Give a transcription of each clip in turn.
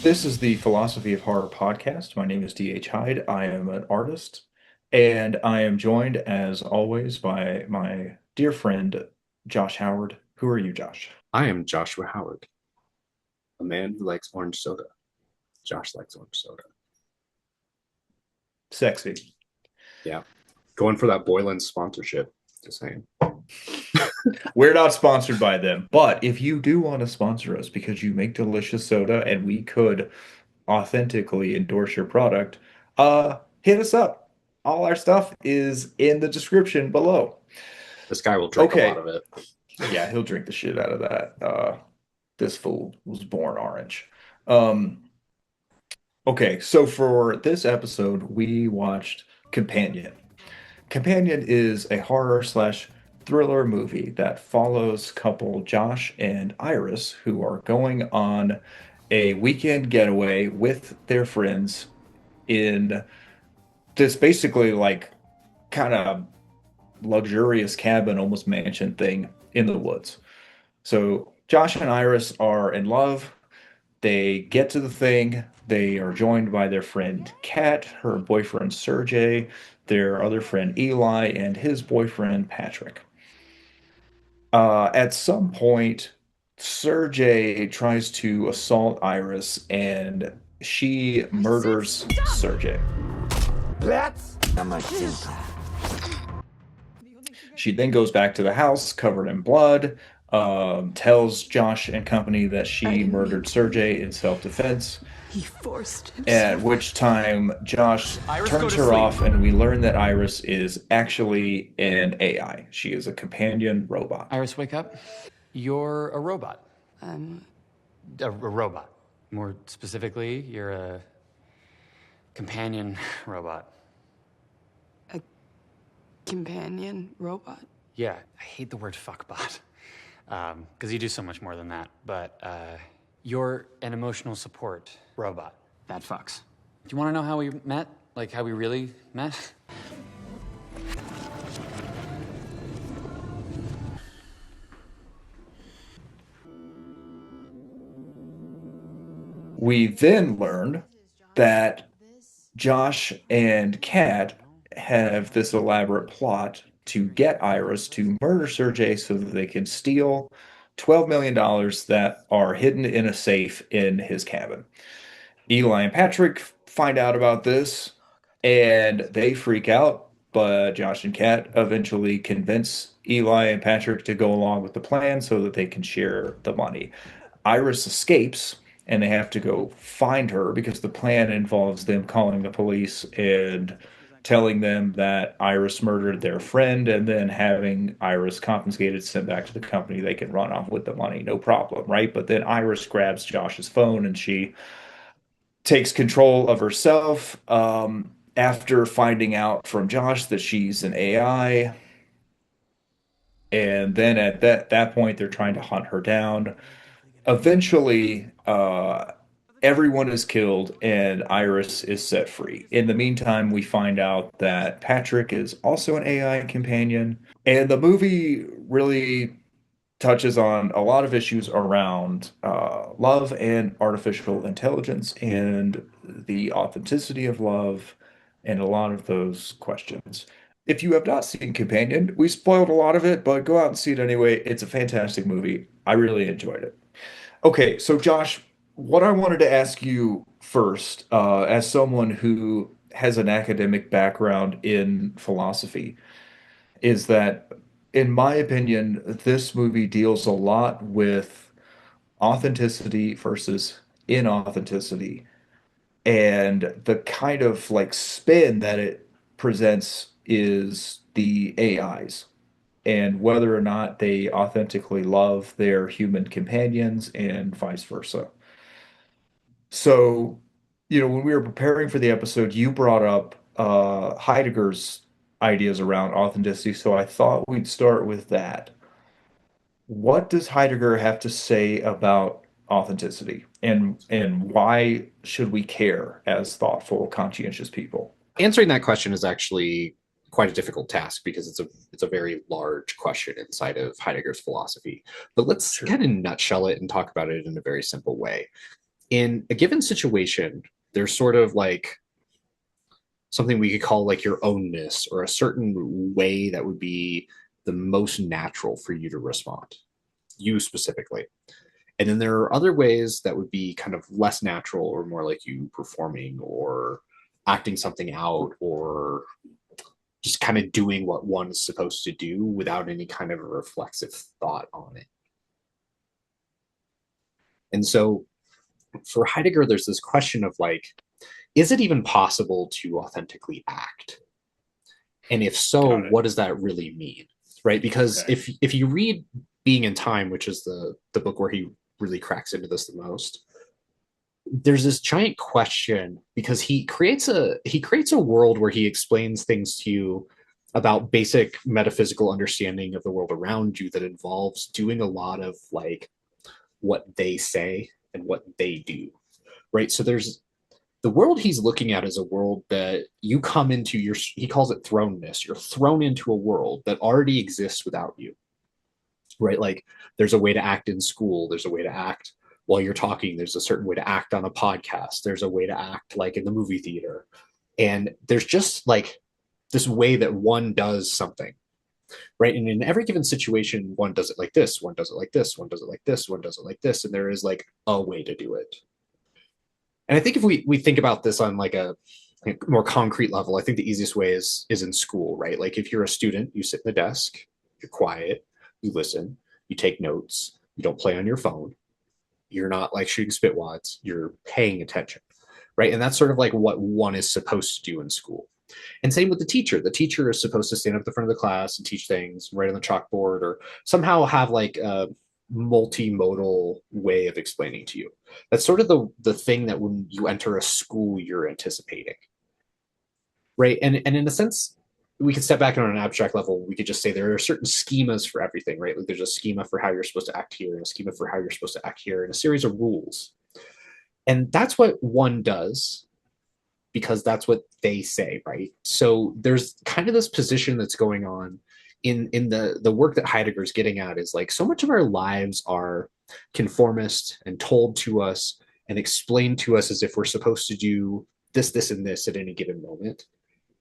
This is the Philosophy of Horror podcast. My name is D.H. Hyde. I am an artist, and I am joined, as always, by my dear friend, Josh Howard. Who are you, Josh? I am Joshua Howard, a man who likes orange soda. Josh likes orange soda. Sexy. Yeah. Going for that Boylan sponsorship. Just saying. We're not sponsored by them, but if you do want to sponsor us because you make delicious soda and we could authentically endorse your product, hit us up. All our stuff is in the description below. This guy will drink a lot Okay. of it. Yeah, he'll drink the shit out of that. This fool was born orange. Um, okay, so for this episode, we watched Companion. Companion is a horror slash thriller movie that follows couple Josh and Iris, who are going on a weekend getaway with their friends in this basically like kind of luxurious cabin, almost mansion thing in the woods. So Josh and Iris are in love. They get to the thing. They are joined by their friend Kat, her boyfriend Sergey, their other friend Eli, and his boyfriend Patrick. At some point, Sergey tries to assault Iris and she I said murders stop! Sergey. That's a machista. She then goes back to the house covered in blood, tells Josh and company that I she didn't mean murdered to. Sergey in self-defense. He forced At himself. which time Josh Iris, go turns to her sleep. off, and we learn that Iris is actually an AI. She is a companion robot. Iris, wake up. You're a robot. Um, A robot. More specifically, you're a companion robot. companion robot. Yeah, I hate the word fuckbot. Because you do so much more than that. But you're an emotional support robot that fucks. Do you want to know how we met? Like, how we really met? We then learn that Josh and Kat have this elaborate plot to get Iris to murder Sergey so that they can steal $12 million that are hidden in a safe in his cabin. Eli and Patrick find out about this and they freak out, but Josh and Kat eventually convince Eli and Patrick to go along with the plan so that they can share the money. Iris escapes and they have to go find her because the plan involves them calling the police and telling them that Iris murdered their friend and then having Iris confiscated, sent back to the company. They can run off with the money, no problem, right? But then Iris grabs Josh's phone and she takes control of herself after finding out from Josh that she's an AI. And then at that point, they're trying to hunt her down. Eventually, everyone is killed and Iris is set free. In the meantime, we find out that Patrick is also an AI companion, and the movie really touches on a lot of issues around love and artificial intelligence and the authenticity of love and a lot of those questions. If you have not seen Companion, we spoiled a lot of it, but go out and see it anyway. It's a fantastic movie. I really enjoyed it. Okay, so Josh, what I wanted to ask you first, as someone who has an academic background in philosophy, is that, in my opinion, this movie deals a lot with authenticity versus inauthenticity and the kind of like spin that it presents is the AIs and whether or not they authentically love their human companions and vice versa. So, when we were preparing for the episode, you brought up Heidegger's ideas around authenticity, so I thought we'd start with that. What does Heidegger have to say about authenticity, and why should we care as thoughtful, conscientious people? Answering that question is actually quite a difficult task because it's a very large question inside of Heidegger's philosophy. But let's Sure. kind of nutshell it and talk about it in a very simple way. in a given situation, there's sort of like something we could call like your ownness, or a certain way that would be the most natural for you to respond, you specifically. And then there are other ways that would be kind of less natural, or more like you performing or acting something out, or just kind of doing what one is supposed to do without any kind of a reflexive thought on it. And so for Heidegger, there's this question of like, is it even possible to authentically act? And if so, what does that really mean? Right? Because Okay. if you read Being in Time, which is the book where he really cracks into this the most, there's this giant question, because he creates a world where he explains things to you about basic metaphysical understanding of the world around you that involves doing a lot of like what they say and what they do, right? So there's the world he's looking at is a world that you come into, your he calls it thrownness. You're thrown into a world that already exists without you, right? Like there's a way to act in school, there's a way to act while you're talking, there's a certain way to act on a podcast, there's a way to act like in the movie theater, and there's just like this way that one does something, right? And in every given situation, one does it like this, one does it like this, one does it like this, one does it like this, and there is like a way to do it. And I think if we think about this on like a more concrete level, I think the easiest way is in school, right? Like if you're a student, you sit in the desk, you're quiet, you listen, you take notes, you don't play on your phone, you're not like shooting spitwads, you're paying attention, right? And that's sort of like what one is supposed to do in school. And same with the teacher. The teacher is supposed to stand up at the front of the class and teach things, write on the chalkboard, or somehow have like a multimodal way of explaining to you. That's sort of the thing that when you enter a school, you're anticipating, right? And in a sense, we could step back on an abstract level. We could just say there are certain schemas for everything, right? Like there's a schema for how you're supposed to act here, and a schema for how you're supposed to act here, and a series of rules. And that's what one does, because that's what they say, right? So there's kind of this position that's going on in the work that Heidegger's getting at, is like so much of our lives are conformist and told to us and explained to us as if we're supposed to do this, this, and this at any given moment,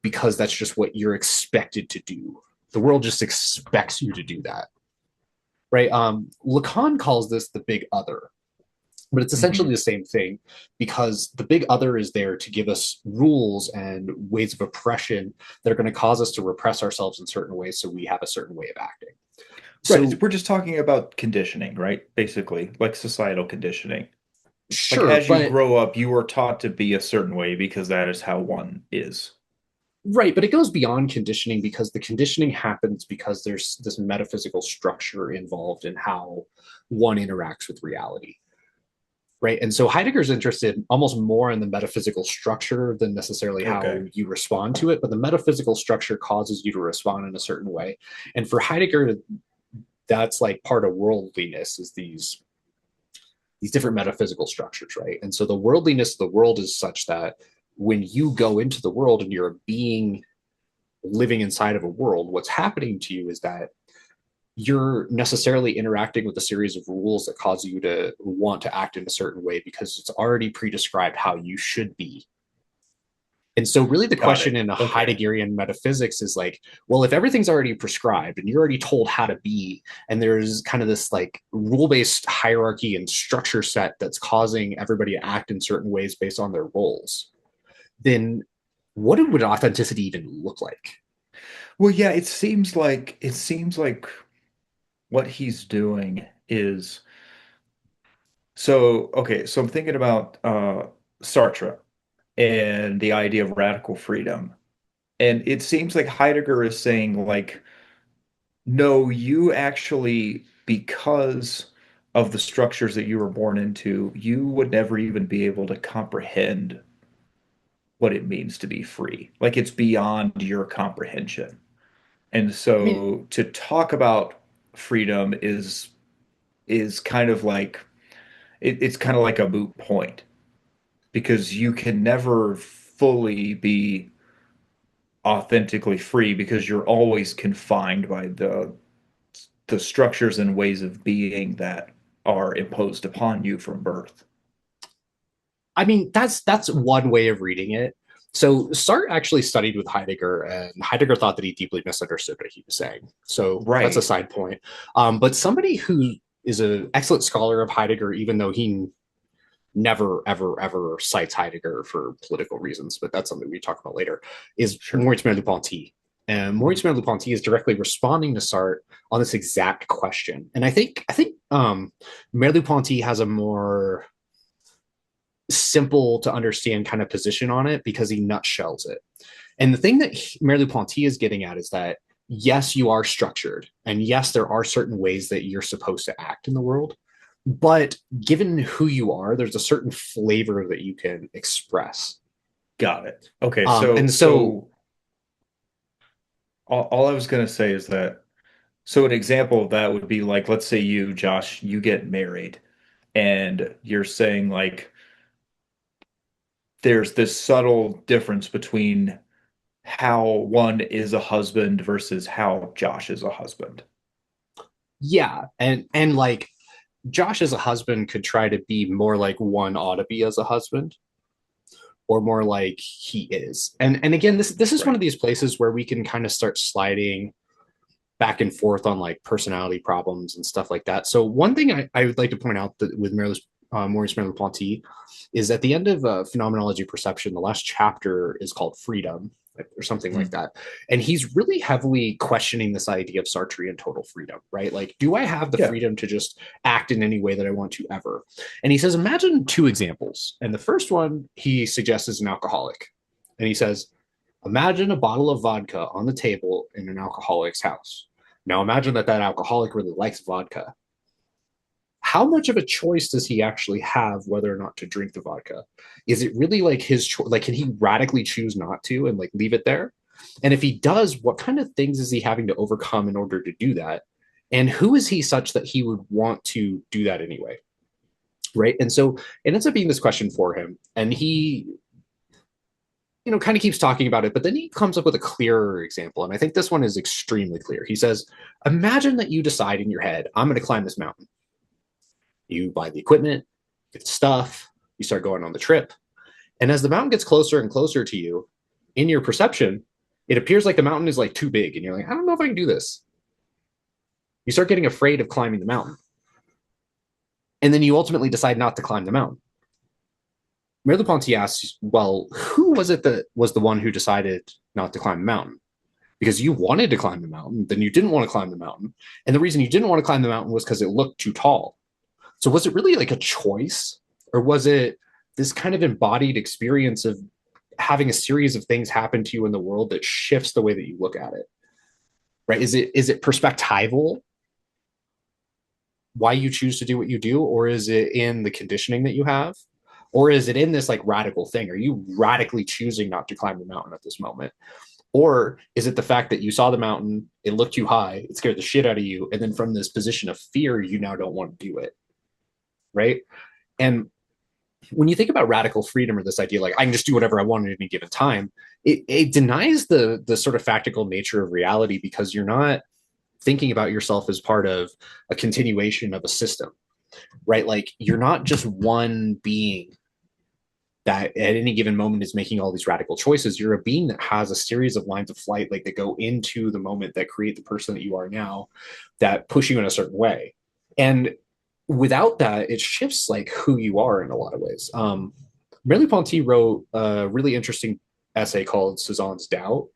because that's just what you're expected to do. The world just expects you to do that, right? Lacan calls this the big other, but it's essentially the same thing, because the big other is there to give us rules and ways of oppression that are going to cause us to repress ourselves in certain ways, so we have a certain way of acting. Right. So We're just talking about conditioning, right? Basically, like societal conditioning. Like sure, as you but grow up, you are taught to be a certain way because that is how one is. right, but it goes beyond conditioning, because the conditioning happens because there's this metaphysical structure involved in how one interacts with reality. Right. And so Heidegger's interested almost more in the metaphysical structure than necessarily how Okay. you respond to it. But the metaphysical structure causes you to respond in a certain way. And for Heidegger, that's like part of worldliness, is these different metaphysical structures, right? And so the worldliness of the world is such that when you go into the world and you're a being living inside of a world, what's happening to you is that you're necessarily interacting with a series of rules that cause you to want to act in a certain way, because it's already pre-described how you should be. And so really the Got question it. in a Okay. Heideggerian metaphysics is like, well, if everything's already prescribed and you're already told how to be, and there's kind of this like rule-based hierarchy and structure set that's causing everybody to act in certain ways based on their roles, then what would authenticity even look like? Well, yeah, it seems like what he's doing is so okay, so I'm thinking about Sartre and the idea of radical freedom. And it seems like Heidegger is saying, like, no, you actually, because of the structures that you were born into, you would never even be able to comprehend what it means to be free. Like, it's beyond your comprehension. And I mean, so to talk about freedom is kind of like it's kind of like a moot point because you can never fully be authentically free because you're always confined by the structures and ways of being that are imposed upon you from birth. I mean, that's one way of reading it. So Sartre actually studied with Heidegger, and Heidegger thought that he deeply misunderstood what he was saying. So that's a Right. side point. But somebody who is an excellent scholar of Heidegger, even though he never, ever, ever cites Heidegger for political reasons, but that's something we talk about later, is Sure. Maurice Merleau-Ponty. And Maurice Merleau-Ponty is directly responding to Sartre on this exact question. And I think Merleau-Ponty has a more simple to understand kind of position on it because he nutshells it. And the thing that Merleau-Ponty is getting at is that yes, you are structured, and yes, there are certain ways that you're supposed to act in the world. But given who you are, there's a certain flavor that you can express. Got it. Okay, And so so, all I was going to say is that so an example of that would be like, let's say you, Josh, you get married and you're saying like there's this subtle difference between how one is a husband versus how Josh is a husband. yeah, and like Josh as a husband could try to be more like one ought to be as a husband, or more like he is. And again, this is one of Right. these places where we can kind of start sliding back and forth on like personality problems and stuff like that. So one thing I would like to point out that with Maurice Merleau-Ponty is at the end of Phenomenology Perception, the last chapter is called Freedom or something like Mm. that. And he's really heavily questioning this idea of Sartrean total freedom, right? Like, do I have the Yeah. freedom to just act in any way that I want to ever? And he says, imagine two examples. And the first one he suggests is an alcoholic. And he says, imagine a bottle of vodka on the table in an alcoholic's house. Now imagine that alcoholic really likes vodka. How much of a choice does he actually have whether or not to drink the vodka? Is it really like his choice? Like, can he radically choose not to and like leave it there? And if he does, what kind of things is he having to overcome in order to do that? And who is he such that he would want to do that anyway? Right. And so it ends up being this question for him. And he, kind of keeps talking about it, but then he comes up with a clearer example. And I think this one is extremely clear. He says, imagine that you decide in your head, I'm going to climb this mountain. You buy the equipment, get the stuff, you start going on the trip. And as the mountain gets closer and closer to you, in your perception, it appears like the mountain is like too big. And you're like, I don't know if I can do this. You start getting afraid of climbing the mountain. And then you ultimately decide not to climb the mountain. Merleau-Ponty asks, well, who was it that was the one who decided not to climb the mountain? Because you wanted to climb the mountain, then you didn't want to climb the mountain. And the reason you didn't want to climb the mountain was because it looked too tall. So was it really like a choice? Or was it this kind of embodied experience of having a series of things happen to you in the world that shifts the way that you look at it? Right? Is it perspectival why you choose to do what you do? Or is it in the conditioning that you have? Or is it in this like radical thing? Are you radically choosing not to climb the mountain at this moment? Or is it the fact that you saw the mountain, it looked too high, it scared the shit out of you, and then from this position of fear, you now don't want to do it, right? And when you think about radical freedom or this idea like I can just do whatever I want at any given time, it denies the sort of factical nature of reality because you're not thinking about yourself as part of a continuation of a system, right? Like you're not just one being that at any given moment is making all these radical choices. You're a being that has a series of lines of flight, like that go into the moment that create the person that you are now, that push you in a certain way. And without that, it shifts like who you are in a lot of ways. Merleau-Ponty wrote a really interesting essay called Cezanne's Doubt.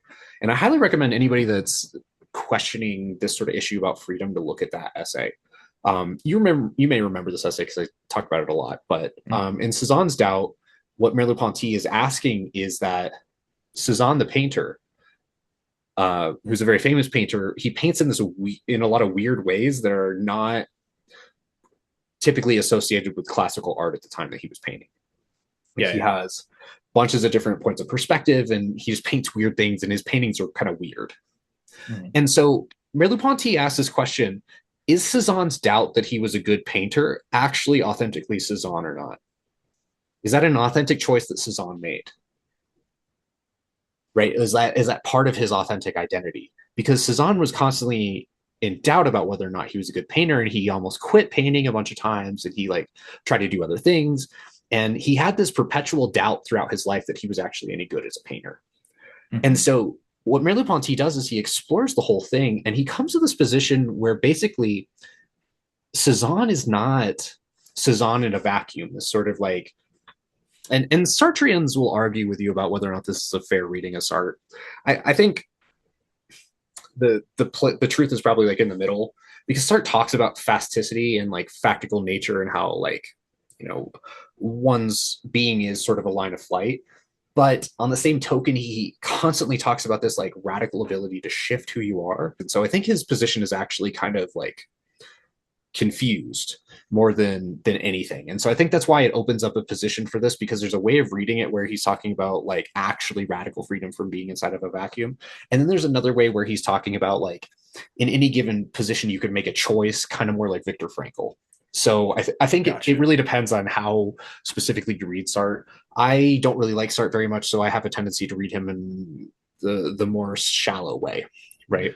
And I highly recommend anybody that's questioning this sort of issue about freedom to look at that essay. You may remember this essay because I talk about it a lot, but in Cezanne's Doubt, what Merleau-Ponty is asking is that Cezanne the painter, who's a very famous painter, he paints in a lot of weird ways that are not typically associated with classical art at the time that he was painting. Like he has bunches of different points of perspective, and he just paints weird things, and his paintings are kind of weird. And so Merleau-Ponty asks this question: is Cezanne's doubt that he was a good painter actually authentically Cezanne or not? Is that an authentic choice that Cezanne made? Right? Is that part of his authentic identity? Because Cezanne was constantly in doubt about whether or not he was a good painter, and he almost quit painting a bunch of times, and he like tried to do other things. And he had this perpetual doubt throughout his life that he was actually any good as a painter. Mhm. And so what Merleau-Ponty does is he explores the whole thing, and he comes to this position where basically Cezanne is not Cezanne in a vacuum. This sort of like, and Sartreans will argue with you about whether or not this is a fair reading of Sartre. I think the truth is probably like in the middle, because Sartre talks about fasticity and like factical nature and how like, you know, one's being is sort of a line of flight. But on the same token, he constantly talks about this like radical ability to shift who you are. And so I think his position is actually kind of like confused more than anything. And so I think that's why it opens up a position for this, because there's a way of reading it where he's talking about like actually radical freedom from being inside of a vacuum. And then there's another way where he's talking about like in any given position, you could make a choice, kind of more like Viktor Frankl. So I think Gotcha. it really depends on how specifically you read Sartre. I don't really like Sartre very much, so I have a tendency to read him in the more shallow way, right?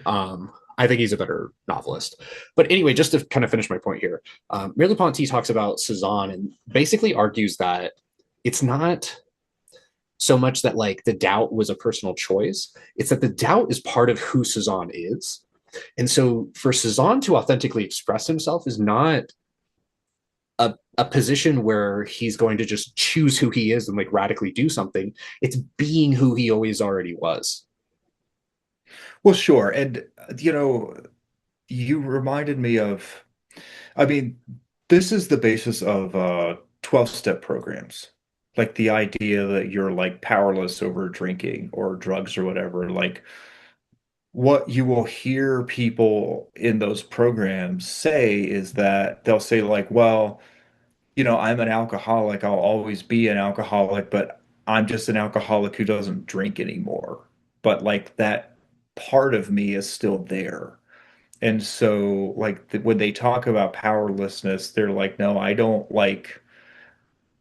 I think he's a better novelist. But anyway, just to kind of finish my point here, Merleau-Ponty talks about Cezanne and basically argues that it's not so much that like the doubt was a personal choice, it's that the doubt is part of who Cezanne is. And so for Cezanne to authentically express himself is not a position where he's going to just choose who he is and like radically do something. It's being who he always already was. Well, sure. And, you know, you reminded me of, I mean, this is the basis of 12-step programs. Like the idea that you're like powerless over drinking or drugs or whatever. Like what you will hear people in those programs say is that they'll say like, well, you know, I'm an alcoholic. I'll always be an alcoholic, but I'm just an alcoholic who doesn't drink anymore. But like that part of me is still there. And so, like, when they talk about powerlessness, they're like, no, I don't like,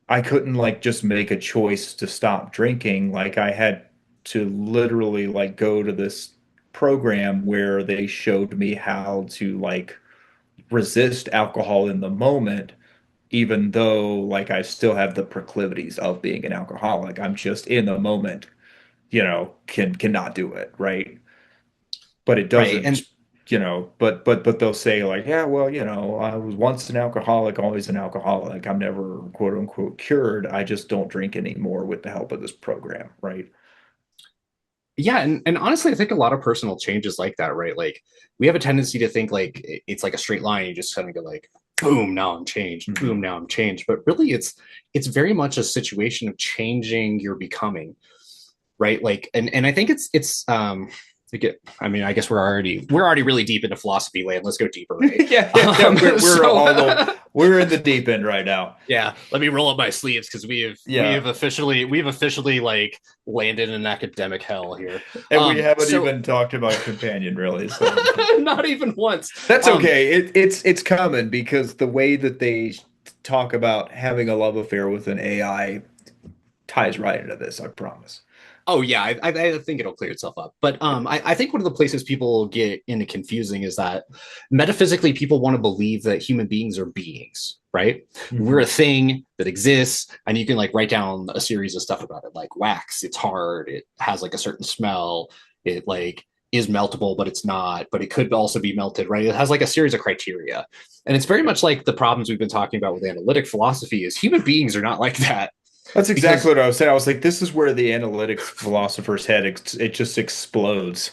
I couldn't like just make a choice to stop drinking. Like, I had to literally like go to this program where they showed me how to like resist alcohol in the moment, even though like I still have the proclivities of being an alcoholic. I'm just in the moment, you know, cannot do it, right? But it Right. doesn't, And you know, but they'll say like, yeah, well, you know, I was once an alcoholic, always an alcoholic. I'm never quote unquote cured. I just don't drink anymore with the help of this program, right? yeah, and honestly, I think a lot of personal change is like that, right? Like we have a tendency to think like it's like a straight line. You just kind of go like, boom, now I'm changed, Mhm. boom, now I'm changed. But really it's very much a situation of changing your becoming, right? Like and I think it's I mean, I guess we're already really deep into philosophy land. Let's go deeper, right? Yeah. So We're in the deep end right now. yeah, let me roll up my sleeves because Yeah. we've officially like landed in academic hell here. And we haven't So even talked about companion really, so not even once. that's okay. It's common because the way that they talk about having a love affair with an AI ties right into this, I promise. Oh yeah, I think it'll clear itself up. But I think one of the places people get into confusing is that metaphysically people want to believe that human beings are beings, right? We're a Mhm. thing that exists, and you can like write down a series of stuff about it, like wax. It's hard. It has like a certain smell. It like is meltable, but it's not. But it could also be melted, right? It has like a series of criteria, and it's very much like the problems we've been talking about with analytic philosophy. Is human beings are not like that That's exactly because what I was saying. I was like, this is where the analytics philosopher's head it just explodes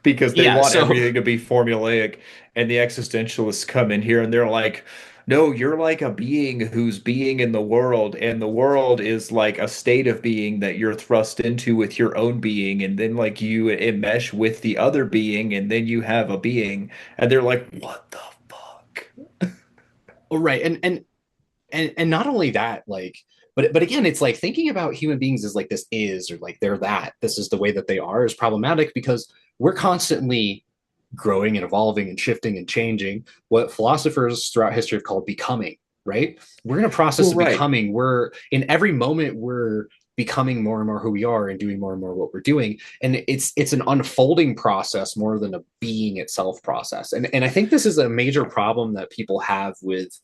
because they yeah. want So everything to be formulaic, and the existentialists come in here and they're like, no, you're like a being who's being in the world, and the world is like a state of being that you're thrust into with your own being, and then like you enmesh with the other being, and then you have a being, and they're like, what the fuck? right, and not only that, like, but again, it's like thinking about human beings as like this is or like they're that this is the way that they are is problematic because we're constantly growing and evolving and shifting and changing. What philosophers throughout history have called becoming. Right, we're in a process Well, of right. becoming. We're in every moment we're becoming more and more who we are and doing more and more what we're doing, and it's an unfolding process more than a being itself process. And I think this is a major problem that people have with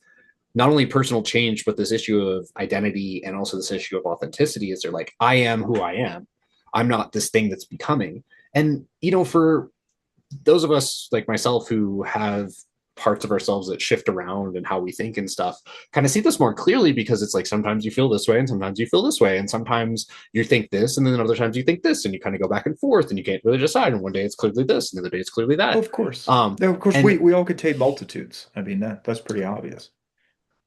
not only personal change, but this issue of identity and also this issue of authenticity is they're like, I am who I am. I'm not this thing that's becoming. And, you know, for those of us like myself who have parts of ourselves that shift around and how we think and stuff, kind of see this more clearly because it's like sometimes you feel this way and sometimes you feel this way. And sometimes you think this and then other times you think this and you kind of go back and forth and you can't really decide. And one day it's clearly this and the other day it's clearly that. Of course. No, of course, and we all contain multitudes. I mean, that's pretty obvious.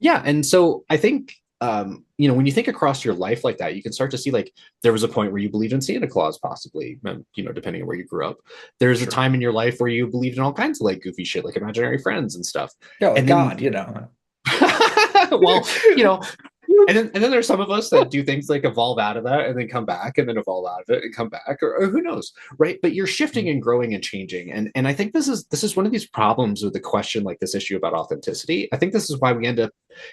yeah. And so I think, you know, when you think across your life like that, you can start to see like there was a point where you believed in Santa Claus, possibly, you know, depending on where you grew up. There's a time in your life where you believed in all kinds of like goofy shit, like imaginary friends and stuff. Yeah, like and God, then, you know. well, you know, and then there's some of us that do things like evolve out of that and then come back and then evolve out of it and come back, or who knows, right? But you're shifting and growing and changing, and I think this is one of these problems with the question like this issue about authenticity. I think this is why we end up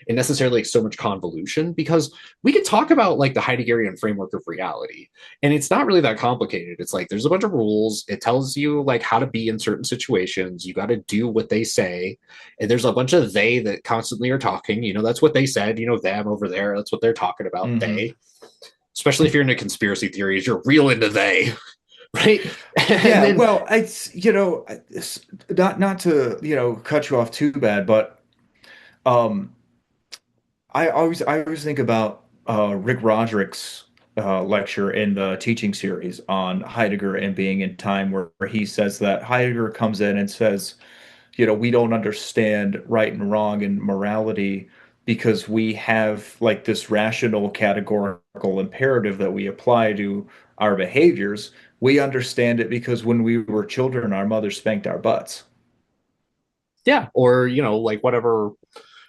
in necessarily like so much convolution, because we can talk about like the Heideggerian framework of reality, and it's not really that complicated. It's like there's a bunch of rules. It tells you like how to be in certain situations. You got to do what they say, and there's a bunch of they that constantly are talking. You know, that's what they said. You know, them over there. That's what they're talking about. They, especially if you're into conspiracy theories, you're real into they, right? Yeah. Then, well, it's, you know, it's not to, you know, cut you off too bad, but I always think about Rick Roderick's lecture in the teaching series on Heidegger and being in time, where he says that Heidegger comes in and says, you know, we don't understand right and wrong and morality because we have like this rational categorical imperative that we apply to our behaviors. We understand it because when we were children, our mother spanked our butts. Yeah, or you know, like whatever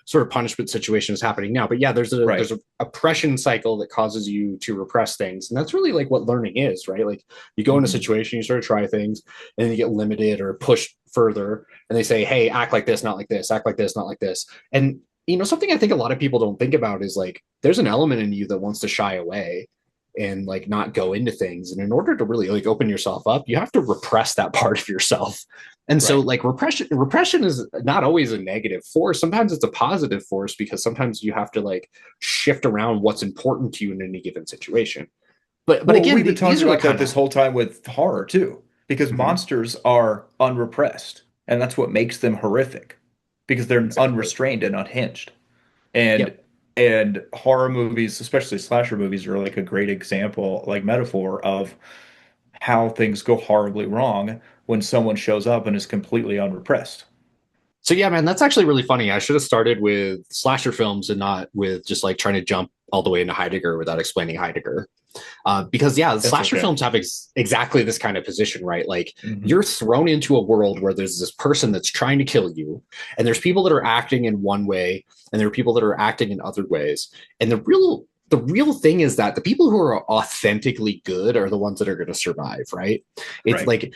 sort of punishment situation is happening now. But yeah, there's a oppression cycle that causes you to repress things, and that's really like what learning is, right? Like you go in a situation, you sort of try things, and then you get limited or pushed further, and they say, "Hey, act like this, not like this. Act like this, not like this." And you know, something I think a lot of people don't think about is like there's an element in you that wants to shy away and like not go into things, and in order to really like open yourself up, you have to repress that part of yourself. And so like repression is not always a negative force. Sometimes it's a positive force, because sometimes you have to like shift around what's important to you in any given situation. But again, we've been talking about that this whole time with horror too, because monsters are unrepressed, and that's what makes them horrific, because they're unrestrained and unhinged. And horror movies, especially slasher movies, are like a great example, like metaphor of how things go horribly wrong when someone shows up and is completely unrepressed. So yeah, man, that's actually really funny. I should have started with slasher films and not with just like trying to jump all the way into Heidegger without explaining Heidegger. Because yeah, slasher films have exactly this kind of position, right? Like you're thrown into a world where there's this person that's trying to kill you, and there's people that are acting in one way, and there are people that are acting in other ways. And the real thing is that the people who are authentically good are the ones that are going to survive, right? It's like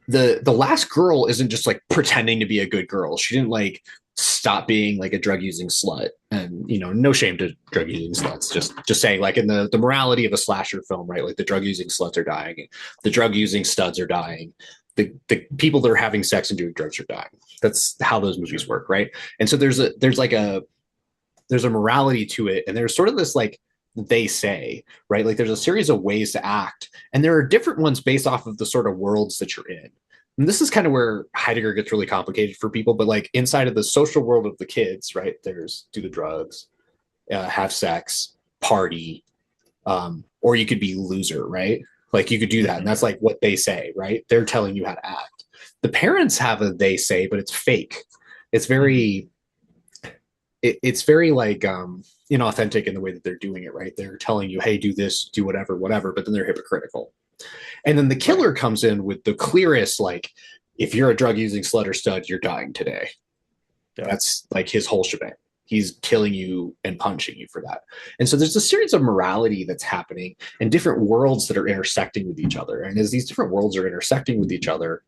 the last girl isn't just like pretending to be a good girl. She didn't like stop being like a drug using slut, and you know, no shame to drug using sluts, just saying like in the morality of a slasher film, right? Like the drug using sluts are dying, the drug using studs are dying, the people that are having sex and doing drugs are dying. That's how those movies work, right? And so there's a morality to it, and there's sort of this like they say, right? Like there's a series of ways to act, and there are different ones based off of the sort of worlds that you're in. And this is kind of where Heidegger gets really complicated for people, but like inside of the social world of the kids, right? There's do the drugs, have sex, party, or you could be loser, right? Like you could do that. And that's like what they say, right? They're telling you how to act. The parents have a they say, but it's fake. It's very like inauthentic in the way that they're doing it, right? They're telling you, hey, do this, do whatever, but then they're hypocritical. And then the killer comes in with the clearest, like, if you're a drug using slut or stud, you're dying today. Yeah. That's like his whole shebang. He's killing you and punching you for that. And so there's a series of morality that's happening and different worlds that are intersecting with each other. And as these different worlds are intersecting with each other,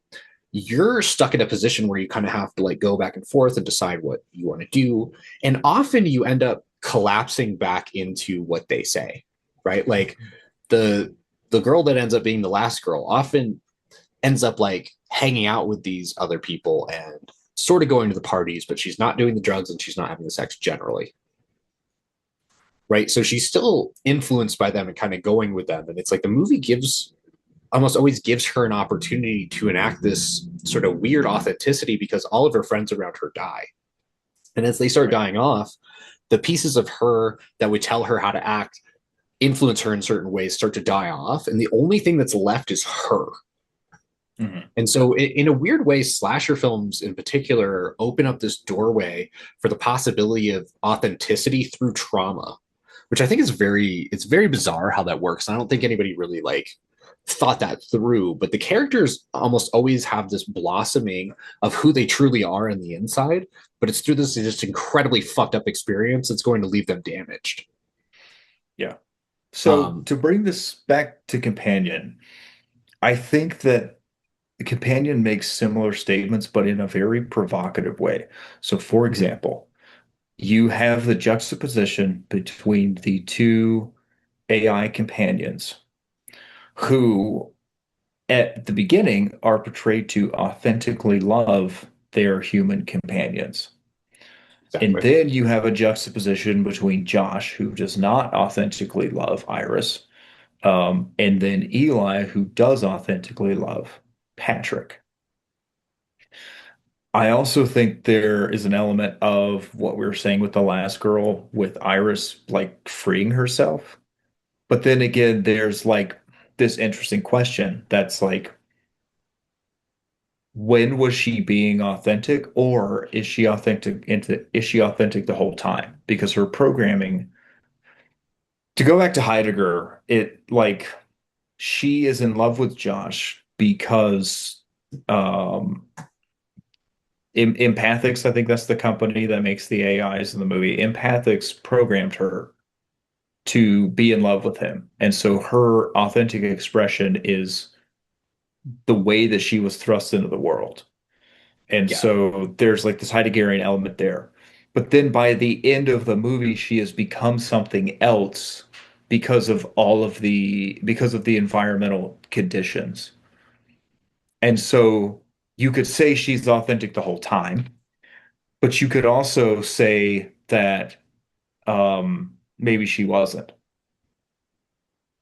you're stuck in a position where you kind of have to like go back and forth and decide what you want to do. And often you end up collapsing back into what they say, right? Like the girl that ends up being the last girl often ends up like hanging out with these other people and sort of going to the parties, but she's not doing the drugs and she's not having the sex generally. Right. So she's still influenced by them and kind of going with them. And it's like the movie almost always gives her an opportunity to enact this sort of weird authenticity because all of her friends around her die. And as they start dying off, the pieces of her that would tell her how to act, influence her in certain ways, start to die off. And the only thing that's left is her. Mm-hmm. And so in a weird way, slasher films in particular open up this doorway for the possibility of authenticity through trauma, which I think is it's very bizarre how that works. I don't think anybody really like thought that through, but the characters almost always have this blossoming of who they truly are on the inside, but it's through this just incredibly fucked up experience that's going to leave them damaged. Yeah. So to bring this back to Companion, I think that the Companion makes similar statements, but in a very provocative way. So, for example, you have the juxtaposition between the two AI companions who, at the beginning, are portrayed to authentically love their human companions. Exactly. And then you have a juxtaposition between Josh, who does not authentically love Iris, and then Eli, who does authentically love Patrick. I also think there is an element of what we were saying with the last girl, with Iris like freeing herself. But then again, there's like this interesting question that's like, when was she being authentic, or is she authentic the whole time? Because her programming, to go back to Heidegger, it like she is in love with Josh because Empathics, I think that's the company that makes the AIs in the movie. Empathics programmed her to be in love with him. And so her authentic expression is the way that she was thrust into the world. And so there's like this Heideggerian element there. But then by the end of the movie, she has become something else because of the environmental conditions. And so you could say she's authentic the whole time, but you could also say that maybe she wasn't.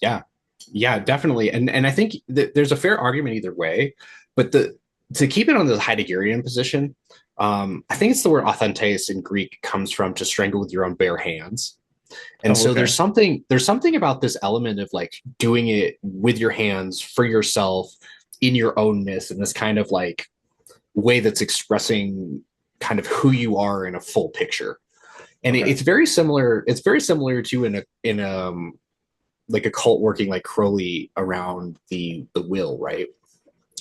Yeah, definitely. And I think that there's a fair argument either way, but to keep it on the Heideggerian position, I think it's the word authentes in Greek comes from to strangle with your own bare hands. And so there's something about this element of like doing it with your hands for yourself in your ownness, and this kind of like way that's expressing kind of who you are in a full picture. And it's very similar. It's very similar to in like a cult working like Crowley around the will, right?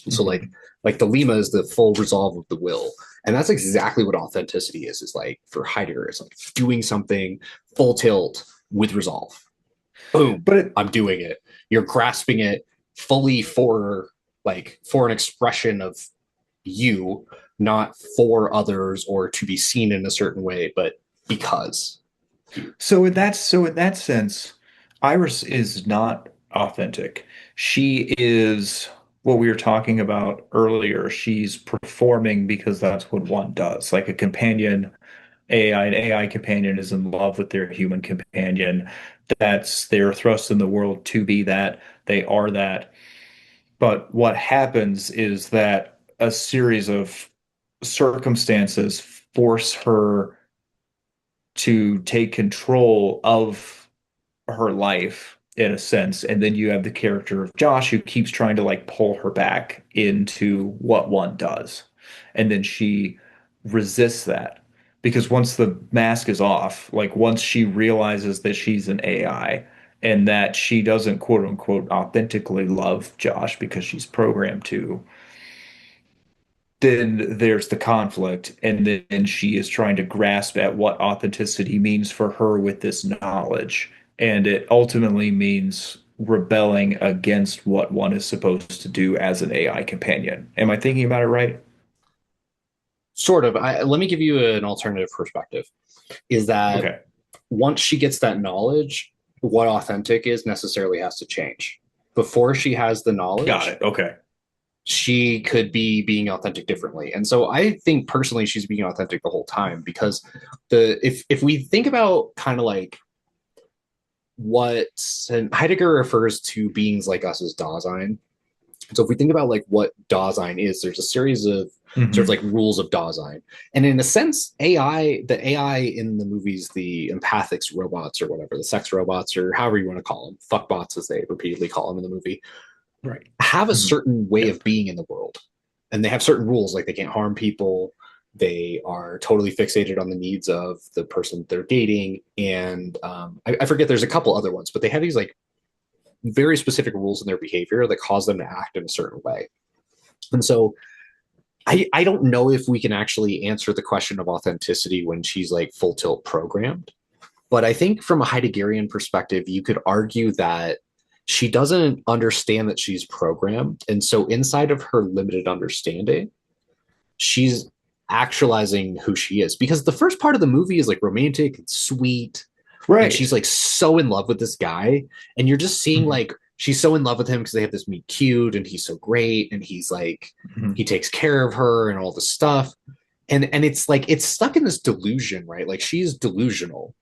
Mm-hmm. So like the lima is the full resolve of the will, and that's exactly what authenticity is like for Heidegger. It's like doing something full tilt with resolve. Boom, but I'm doing it. You're grasping it fully for an expression of you, not for others or to be seen in a certain way, but because. So in that sense, Iris is not authentic. She is what we were talking about earlier. She's performing because that's what one does. Like an AI companion is in love with their human companion. They're thrust in the world to be that. They are that. But what happens is that a series of circumstances force her to take control of her life in a sense. And then you have the character of Josh who keeps trying to like pull her back into what one does. And then she resists that because once the mask is off, like once she realizes that she's an AI and that she doesn't quote unquote authentically love Josh because she's programmed to, then there's the conflict, and then she is trying to grasp at what authenticity means for her with this knowledge. And it ultimately means rebelling against what one is supposed to do as an AI companion. Am I thinking about it right? Sort of. Let me give you an alternative perspective. Is that once she gets that knowledge, what authentic is necessarily has to change. Before she has the knowledge, got it. Okay. she could be being authentic differently. And so I think personally she's being authentic the whole time because if we think about kind of like what and Heidegger refers to beings like us as Dasein. So if we think about like what Dasein is, there's a series of sort of Hmm. like rules of Dasein. And in a sense, the AI in the movies, the empathic robots or whatever, the sex robots or however you want to call them, fuckbots as they repeatedly call them in the movie, Right. have a Hmm. certain way Yeah. of being in the world. And they have certain rules, like they can't harm people. They are totally fixated on the needs of the person they're dating. And I forget, there's a couple other ones, but they have these like very specific rules in their behavior that cause them to act in a certain way. And so I don't know if we can actually answer the question of authenticity when she's like full tilt programmed. But I think from a Heideggerian perspective, you could argue that she doesn't understand that she's programmed. And so inside of her limited understanding, she's actualizing who she is. Because the first part of the movie is like romantic and sweet. And she's Right. like so in love with this guy. And you're just seeing Hmm. like she's so in love with him because they have this meet cute and he's so great and he's like he Hmm. takes care of her and all this stuff. And it's like it's stuck in this delusion, right? Like she's delusional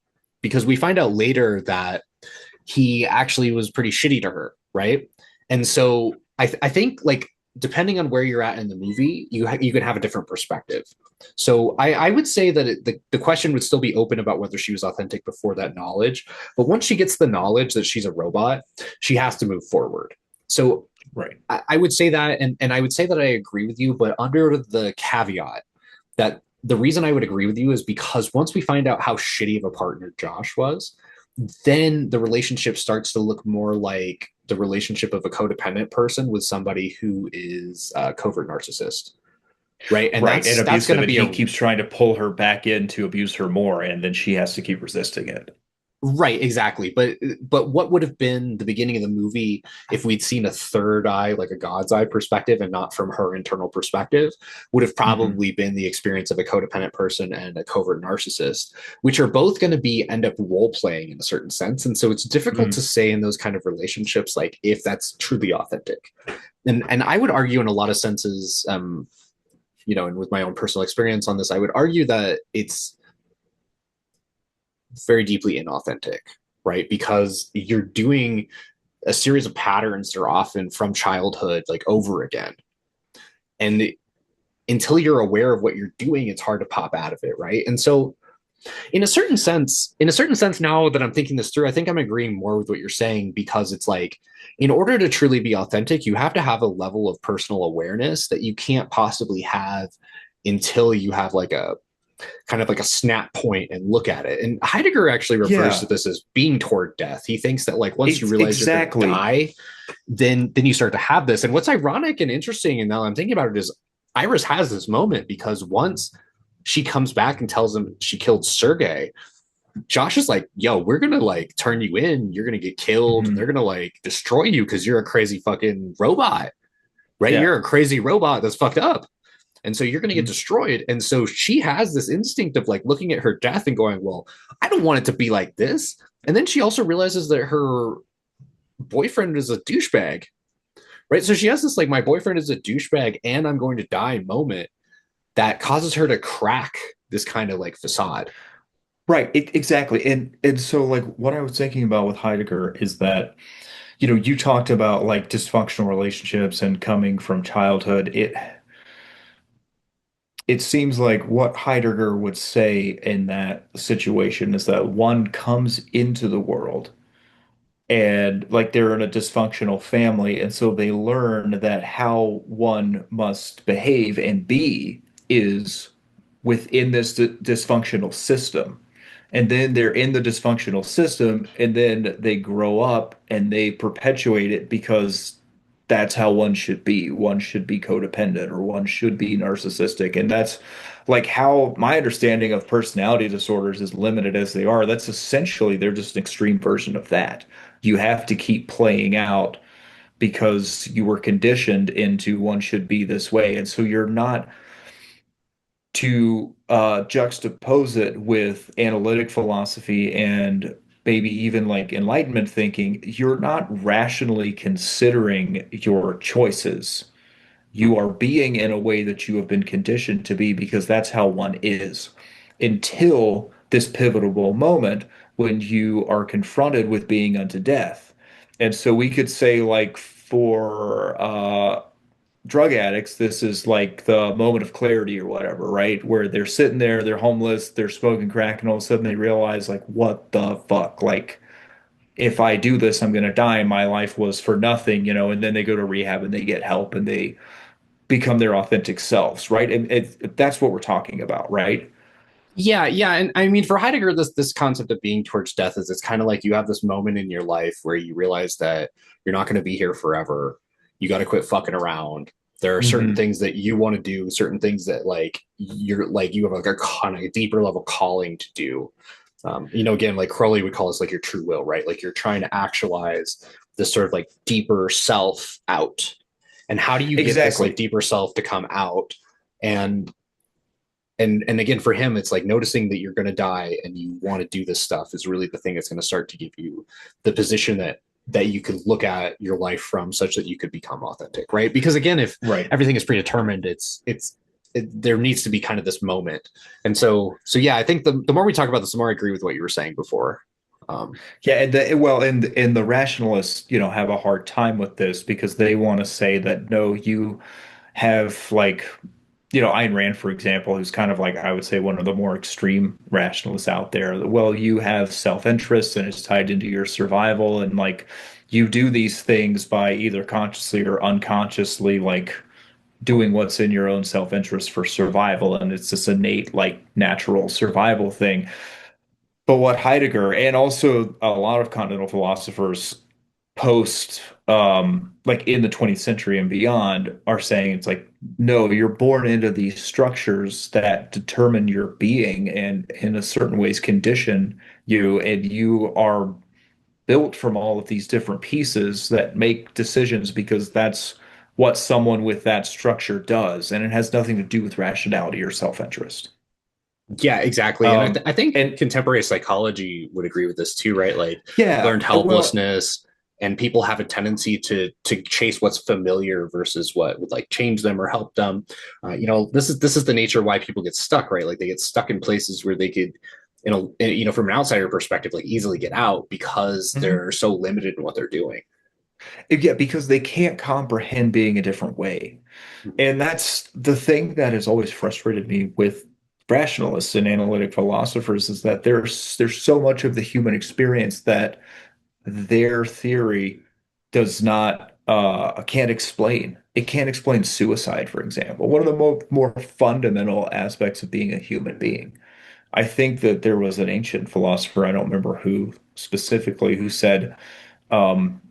because we find out later that he actually was pretty shitty to her, right? And so I think like depending on where you're at in the movie, you can have a different perspective. So I would say that the question would still be open about whether she was authentic before that knowledge. But once she gets the knowledge that she's a robot, she has to move forward. So Right. I would say that, and I would say that I agree with you, but under the caveat that the reason I would agree with you is because once we find out how shitty of a partner Josh was, then the relationship starts to look more like the relationship of a codependent person with somebody who is a covert narcissist, right? And Right. And that's going abusive, to and be a he keeps trying to pull her back in to abuse her more, and then she has to keep resisting it. right, exactly. But what would have been the beginning of the movie if we'd seen a third eye, like a God's eye perspective, and not from her internal perspective, would have Hmm. probably been the experience of a codependent person and a covert narcissist, which are both going to be end up role playing in a certain sense. And so it's difficult to Hmm. say in those kind of relationships, like if that's truly authentic. And I would argue in a lot of senses, and with my own personal experience on this, I would argue that it's very deeply inauthentic, right? Because you're doing a series of patterns that are often from childhood, like over again. And until you're aware of what you're doing, it's hard to pop out of it, right? And so in a certain sense, now that I'm thinking this through, I think I'm agreeing more with what you're saying because it's like, in order to truly be authentic, you have to have a level of personal awareness that you can't possibly have until you have like a kind of like a snap point and look at it. And Heidegger actually refers to Yeah. this as being toward death. He thinks that like once you realize you're going to Exactly. die, then you start to have this. And what's ironic and interesting, and now I'm thinking about it, is Iris has this moment because once she comes back and tells him she killed Sergey, Josh is like, yo, we're gonna like turn you in, you're gonna get killed, and they're Hmm. gonna like destroy you because you're a crazy fucking robot, right? Yeah. You're a crazy robot that's fucked up. And so you're going to get Mhm. destroyed. And so she has this instinct of like looking at her death and going, well, I don't want it to be like this. And then she also realizes that her boyfriend is a douchebag, right? So she has this like, my boyfriend is a douchebag and I'm going to die moment that causes her to crack this kind of like facade. Right. Exactly. And so like what I was thinking about with Heidegger is that, you talked about like dysfunctional relationships and coming from childhood. It seems like what Heidegger would say in that situation is that one comes into the world and like they're in a dysfunctional family, and so they learn that how one must behave and be is within this dysfunctional system. And then they're in the dysfunctional system, and then they grow up and they perpetuate it because that's how one should be. One should be codependent or one should be narcissistic. And that's like how my understanding of personality disorders is limited as they are. That's essentially, they're just an extreme version of that. You have to keep playing out because you were conditioned into one should be this way. And so you're not to juxtapose it with analytic philosophy and maybe even like Enlightenment thinking, you're not rationally considering your choices. You are being in a way that you have been conditioned to be because that's how one is until this pivotal moment when you are confronted with being unto death. And so we could say, like, for drug addicts, this is like the moment of clarity or whatever, right? Where they're sitting there, they're homeless, they're smoking crack, and all of a sudden they realize, like, what the fuck? Like, if I do this, I'm gonna die. My life was for nothing, and then they go to rehab and they get help and they become their authentic selves, right? And that's what we're talking about, right? Yeah, yeah, and I mean, for Heidegger, this concept of being towards death is it's kind of like you have this moment in your life where you realize that you're not going to be here forever. You got to quit fucking around. There are certain Hmm. things that you want to do, certain things that like you're like you have like a kind of deeper level calling to do. Again, like Crowley would call this like your true will, right? Like you're trying to actualize this sort of like deeper self out. And how do you get this like Exactly. deeper self to come out? And and again for him it's like noticing that you're going to die and you want to do this stuff is really the thing that's going to start to give you the position that you could look at your life from such that you could become authentic, right? Because again, if Right. everything is predetermined, there needs to be kind of this moment. And so yeah, I think the more we talk about this, the more I agree with what you were saying before. Yeah, and the rationalists, have a hard time with this because they want to say that no, you have like, Ayn Rand, for example, who's kind of like, I would say, one of the more extreme rationalists out there. Well, you have self-interest and it's tied into your survival, and like you do these things by either consciously or unconsciously, like doing what's in your own self-interest for survival, and it's this innate, like natural survival thing. But what Heidegger and also a lot of continental philosophers post like in the 20th century and beyond are saying it's like, no, you're born into these structures that determine your being and in a certain ways condition you, and you are built from all of these different pieces that make decisions because that's what someone with that structure does, and it has nothing to do with rationality or self-interest. yeah, exactly. And um I think and contemporary psychology would agree with this too, right? Like yeah, learned well, helplessness, and people have a tendency to chase what's familiar versus what would like change them or help them. This is the nature why people get stuck, right? Like they get stuck in places where they could, from an outsider perspective, like easily get out because mhm. they're so limited in what they're doing. Yeah, because they can't comprehend being a different way. And that's the thing that has always frustrated me with rationalists and analytic philosophers is that there's so much of the human experience that their theory does not can't explain. It can't explain suicide, for example. One of the more fundamental aspects of being a human being. I think that there was an ancient philosopher, I don't remember who specifically, who said, um,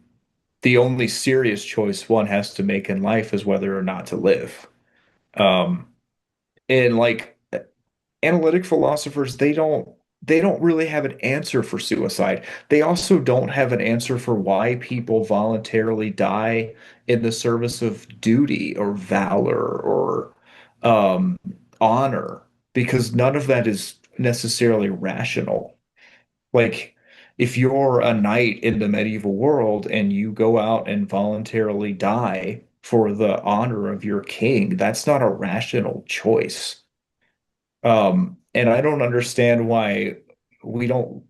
the only serious choice one has to make in life is whether or not to live. Um, and like analytic philosophers, they don't really have an answer for suicide. They also don't have an answer for why people voluntarily die in the service of duty or valor or um, honor, because none of that is necessarily rational. Like, if you're a knight in the medieval world and you go out and voluntarily die for the honor of your king, that's not a rational choice. And I don't understand why we don't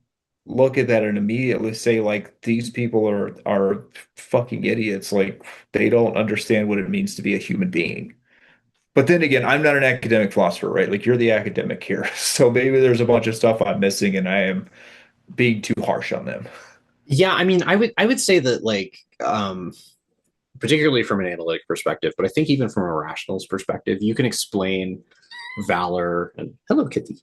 look at that and immediately say, like, these people are fucking idiots. Like, they don't understand what it means to be a human being. But then again, I'm not an academic philosopher, right? Like, you're the academic here. So maybe there's a bunch of stuff I'm missing and I am being too harsh on them. Yeah, I mean, I would say that like particularly from an analytic perspective, but I think even from a rationalist perspective, you can explain valor and hello kitty.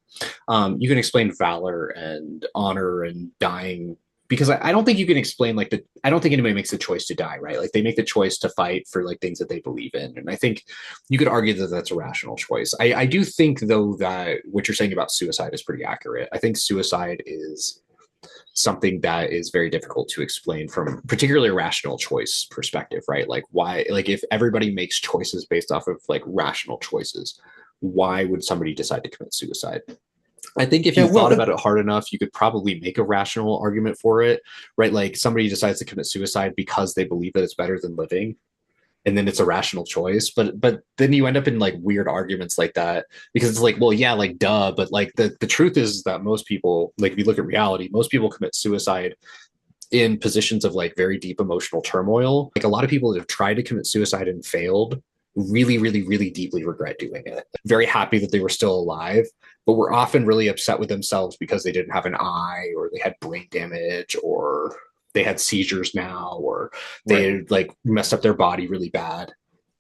You can explain valor and honor and dying because I don't think you can explain like I don't think anybody makes the choice to die, right? Like they make the choice to fight for like things that they believe in, and I think you could argue that that's a rational choice. I do think though that what you're saying about suicide is pretty accurate. I think suicide is something that is very difficult to explain from particularly a rational choice perspective, right? Like why, like if everybody makes choices based off of like rational choices, why would somebody decide to commit suicide? I think if Yeah, you well, thought about it hard enough, you could probably make a rational argument for it, right? Like somebody decides to commit suicide because they believe that it's better than living. and then it's a rational choice. But then you end up in like weird arguments like that, because it's like, well, yeah, like duh, but like the truth is that most people, like if you look at reality, most people commit suicide in positions of like very deep emotional turmoil. Like a lot of people that have tried to commit suicide and failed really, really, really deeply regret doing it. Very happy that they were still alive, but were often really upset with themselves because they didn't have an eye, or they had brain damage, or they had seizures now, or they Right. had like messed up their body really bad.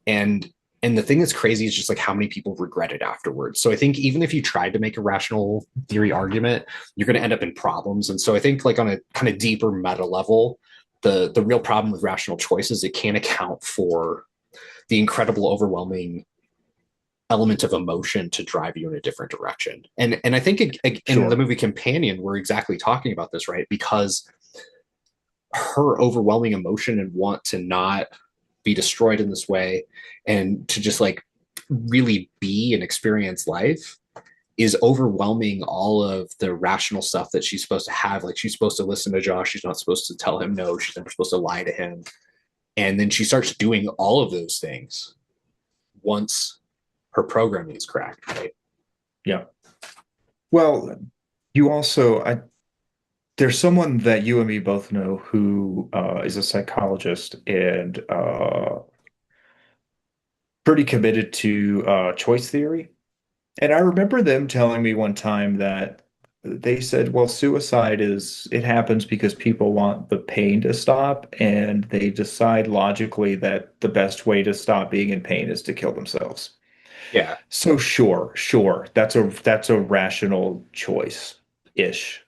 And and the thing that's crazy is just like how many people regret it afterwards. So I think even if you tried to make a rational theory argument, you're going to end up in problems. And so I think like on a kind of deeper meta level, the real problem with rational choice is it can't account for the incredible overwhelming element of emotion to drive you in a different direction. And I think in the Sure. movie Companion, we're exactly talking about this, right? Because her overwhelming emotion and want to not be destroyed in this way, and to just like really be and experience life, is overwhelming all of the rational stuff that she's supposed to have. Like she's supposed to listen to Josh. She's not supposed to tell him no. She's never supposed to lie to him. And then she starts doing all of those things once her programming is cracked, right? Yeah. Well, you also, there's someone that you and me both know who is a psychologist and pretty committed to choice theory. And I remember them telling me one time that they said, well, suicide it happens because people want the pain to stop, and they decide logically that the best way to stop being in pain is to kill themselves. Yeah. So sure, that's a rational choice-ish.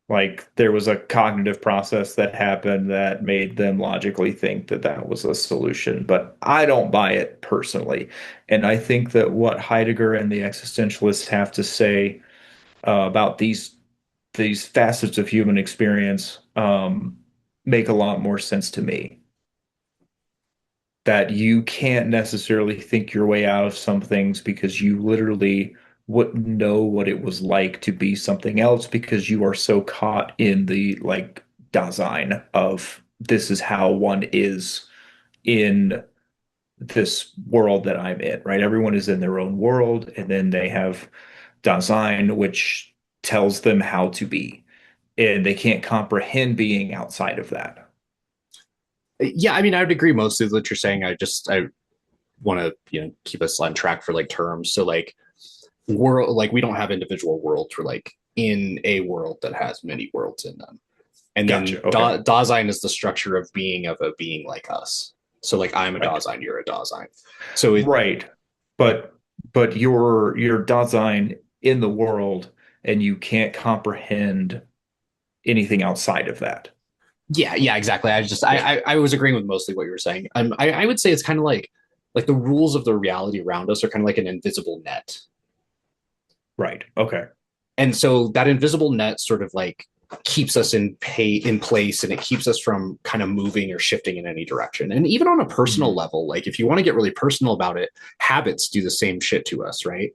Like there was a cognitive process that happened that made them logically think that that was a solution, but I don't buy it personally. And I think that what Heidegger and the existentialists have to say about these facets of human experience make a lot more sense to me. That you can't necessarily think your way out of some things because you literally wouldn't know what it was like to be something else because you are so caught in the like Dasein of this is how one is in this world that I'm in, right? Everyone is in their own world, and then they have Dasein, which tells them how to be, and they can't comprehend being outside of that. Yeah, I mean, I would agree mostly with what you're saying. I want to, keep us on track for like terms. So like world, like we don't have individual worlds. We're like in a world that has many worlds in them. And then Gotcha. Okay. Dasein is the structure of a being like us. So like I'm a Right. Dasein, you're a Dasein. So it, Right. But you're Dasein in the world, and you can't comprehend anything outside of that. yeah, exactly. Yeah. I was agreeing with mostly what you were saying. I would say it's kind of like the rules of the reality around us are kind of like an invisible net. Right. Okay. And so that invisible net sort of like keeps us in place, and it keeps us from kind of moving or shifting in any direction. And even on a personal Mhm. level, like if you want to get really personal about it, habits do the same shit to us, right?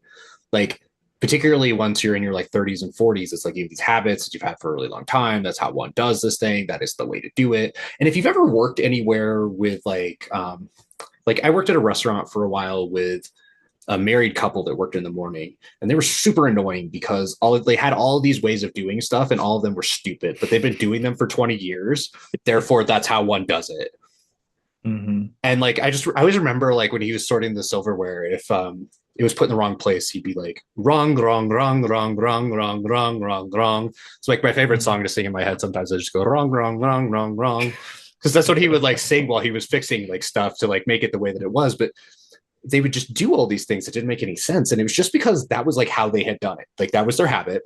Like particularly once you're in your like 30s and 40s, it's like you have these habits that you've had for a really long time. That's how one does this thing. That is the way to do it. And if you've ever worked anywhere with like I worked at a restaurant for a while with a married couple that worked in the morning, and they were super annoying because they had all of these ways of doing stuff, and all of them were stupid, but they've been doing them for 20 years. Therefore, that's how one does it. Hmm. And like I always remember like when he was sorting the silverware, if it was put in the wrong place, he'd be like wrong, wrong, wrong, wrong, wrong, wrong, wrong, wrong, wrong. It's like my favorite song to sing in my head. Sometimes I just go wrong, wrong, wrong, wrong, wrong, because that's what he would like sing while he was fixing like stuff to like make it the way that it was. But they would just do all these things that didn't make any sense, and it was just because that was like how they had done it. Like that was their habit,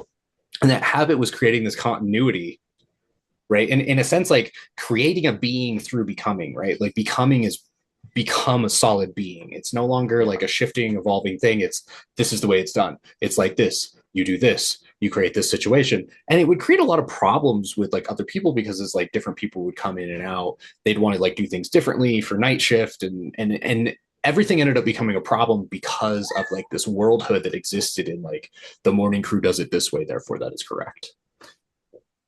and that habit was creating this continuity, right? And in a sense, like creating a being through becoming, right? Like becoming is become a solid being. It's no longer like a shifting, evolving thing. It's this is the way it's done. It's like this. You do this. You create this situation, and it would create a lot of problems with like other people because it's like different people would come in and out. They'd want to like do things differently for night shift, and everything ended up becoming a problem because of like this worldhood that existed in like the morning crew does it this way, therefore that is correct.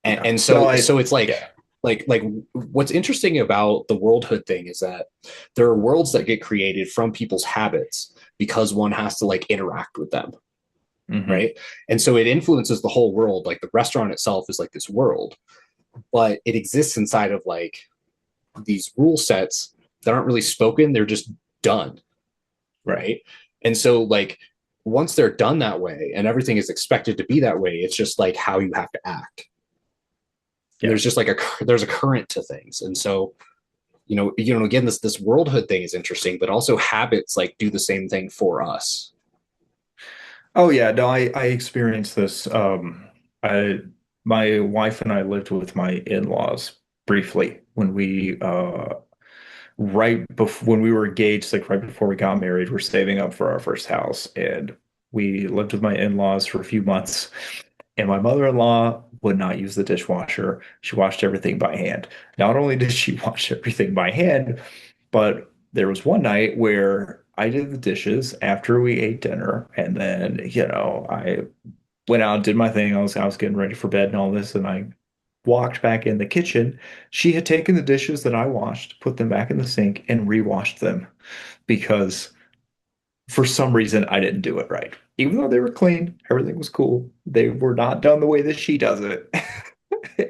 And, Yeah. and No, so it's like yeah. Like what's interesting about the worldhood thing is that there are worlds that get created from people's habits because one has to like interact with them, Hmm. right? And so it influences the whole world. Like the restaurant itself is like this world, but it exists inside of like these rule sets that aren't really spoken, they're just done, Right. right? And so like once they're done that way and everything is expected to be that way, it's just like how you have to act. And Yeah. there's just like there's a current to things. And so again, this worldhood thing is interesting, but also habits like do the same thing for us. Oh yeah, no, I experienced this. I My wife and I lived with my in-laws briefly when we right before when we were engaged, like right before we got married, we're saving up for our first house, and we lived with my in-laws for a few months. And my mother-in-law would not use the dishwasher. She washed everything by hand. Not only did she wash everything by hand, but there was one night where I did the dishes after we ate dinner, and then, I went out and did my thing. I was getting ready for bed and all this, and I walked back in the kitchen. She had taken the dishes that I washed, put them back in the sink, and rewashed them because for some reason I didn't do it right. Even though they were clean, everything was cool. They were not done the way that she does it.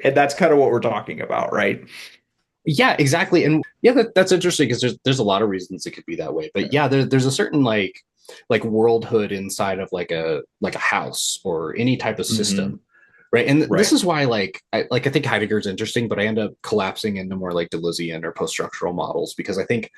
And that's kind of what we're talking about, right? Yeah, exactly. And yeah, that's interesting because there's a lot of reasons it could be that way. But yeah, there's a certain like worldhood inside of like a house or any type of Hmm. system. Right. And this Right. is why I think Heidegger is interesting, but I end up collapsing into more like Deleuzian or post-structural models because I think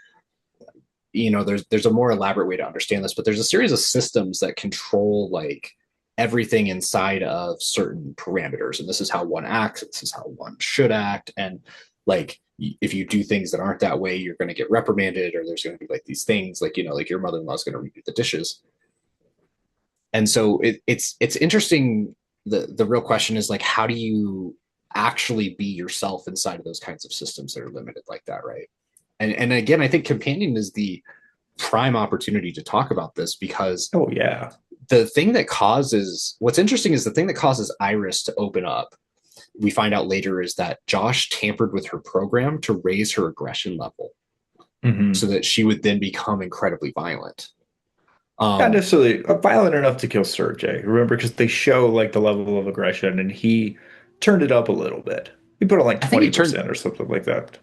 there's a more elaborate way to understand this, but there's a series of systems that control like everything inside of certain parameters, and this is how one acts, this is how one should act, and like if you do things that aren't that way, you're going to get reprimanded, or there's going to be like these things like like your mother-in-law is going to redo the dishes. And so it's interesting. The real question is like, how do you actually be yourself inside of those kinds of systems that are limited like that, right? And again, I think companion is the prime opportunity to talk about this because Oh yeah. the thing that causes what's interesting is the thing that causes Iris to open up, we find out later, is that Josh tampered with her program to raise her aggression level so Hmm. that she would then become incredibly violent. Not um necessarily violent enough to kill Sergey. Remember, because they show like the level of aggression, and he turned it up a little bit. He put it like I think he turned 20% or something like that.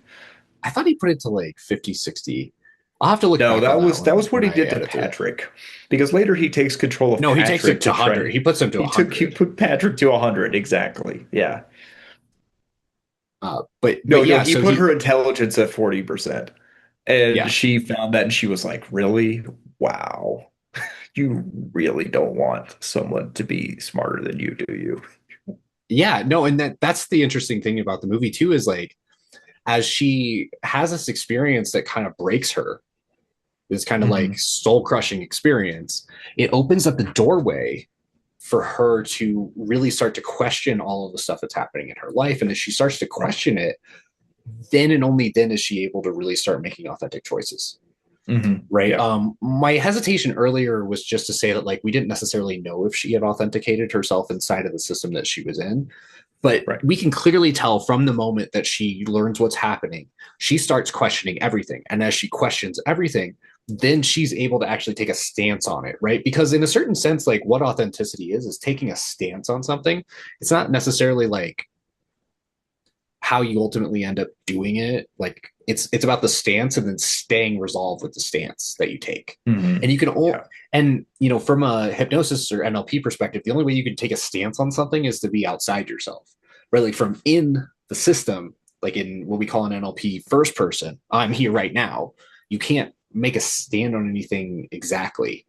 I thought he put it to like 50, 60. I'll have to look No, back on that that was one what when he I did to edit it. Patrick, because later he takes control of No, he takes it Patrick to to try 100. to. He puts him to He 100. put Patrick to 100 exactly. Yeah. But No, yeah, he so put he her intelligence at 40%. And yeah. she found that and she was like, "Really? Wow. You really don't want someone to be smarter than you, do you?" Yeah, no, and that's the interesting thing about the movie too, is like as she has this experience that kind of breaks her, this kind of like Hmm. soul crushing experience, it opens up the doorway for her to really start to question all of the stuff that's happening in her life. And as she starts to Right. question it, then and only then is she able to really start making authentic choices. Hmm. Right. Yeah. My hesitation earlier was just to say that like we didn't necessarily know if she had authenticated herself inside of the system that she was in. But Right. we can clearly tell from the moment that she learns what's happening, she starts questioning everything. And as she questions everything, then she's able to actually take a stance on it, right? Because in a certain sense, like what authenticity is taking a stance on something. It's not necessarily like how you ultimately end up doing it. Like it's about the stance and then staying resolved with the stance that you take. Hmm. And you can all Yeah. and from a hypnosis or NLP perspective, the only way you can take a stance on something is to be outside yourself. Right? Like from in the system, like in what we call an NLP first person, I'm here right now. You can't make a stand on anything exactly.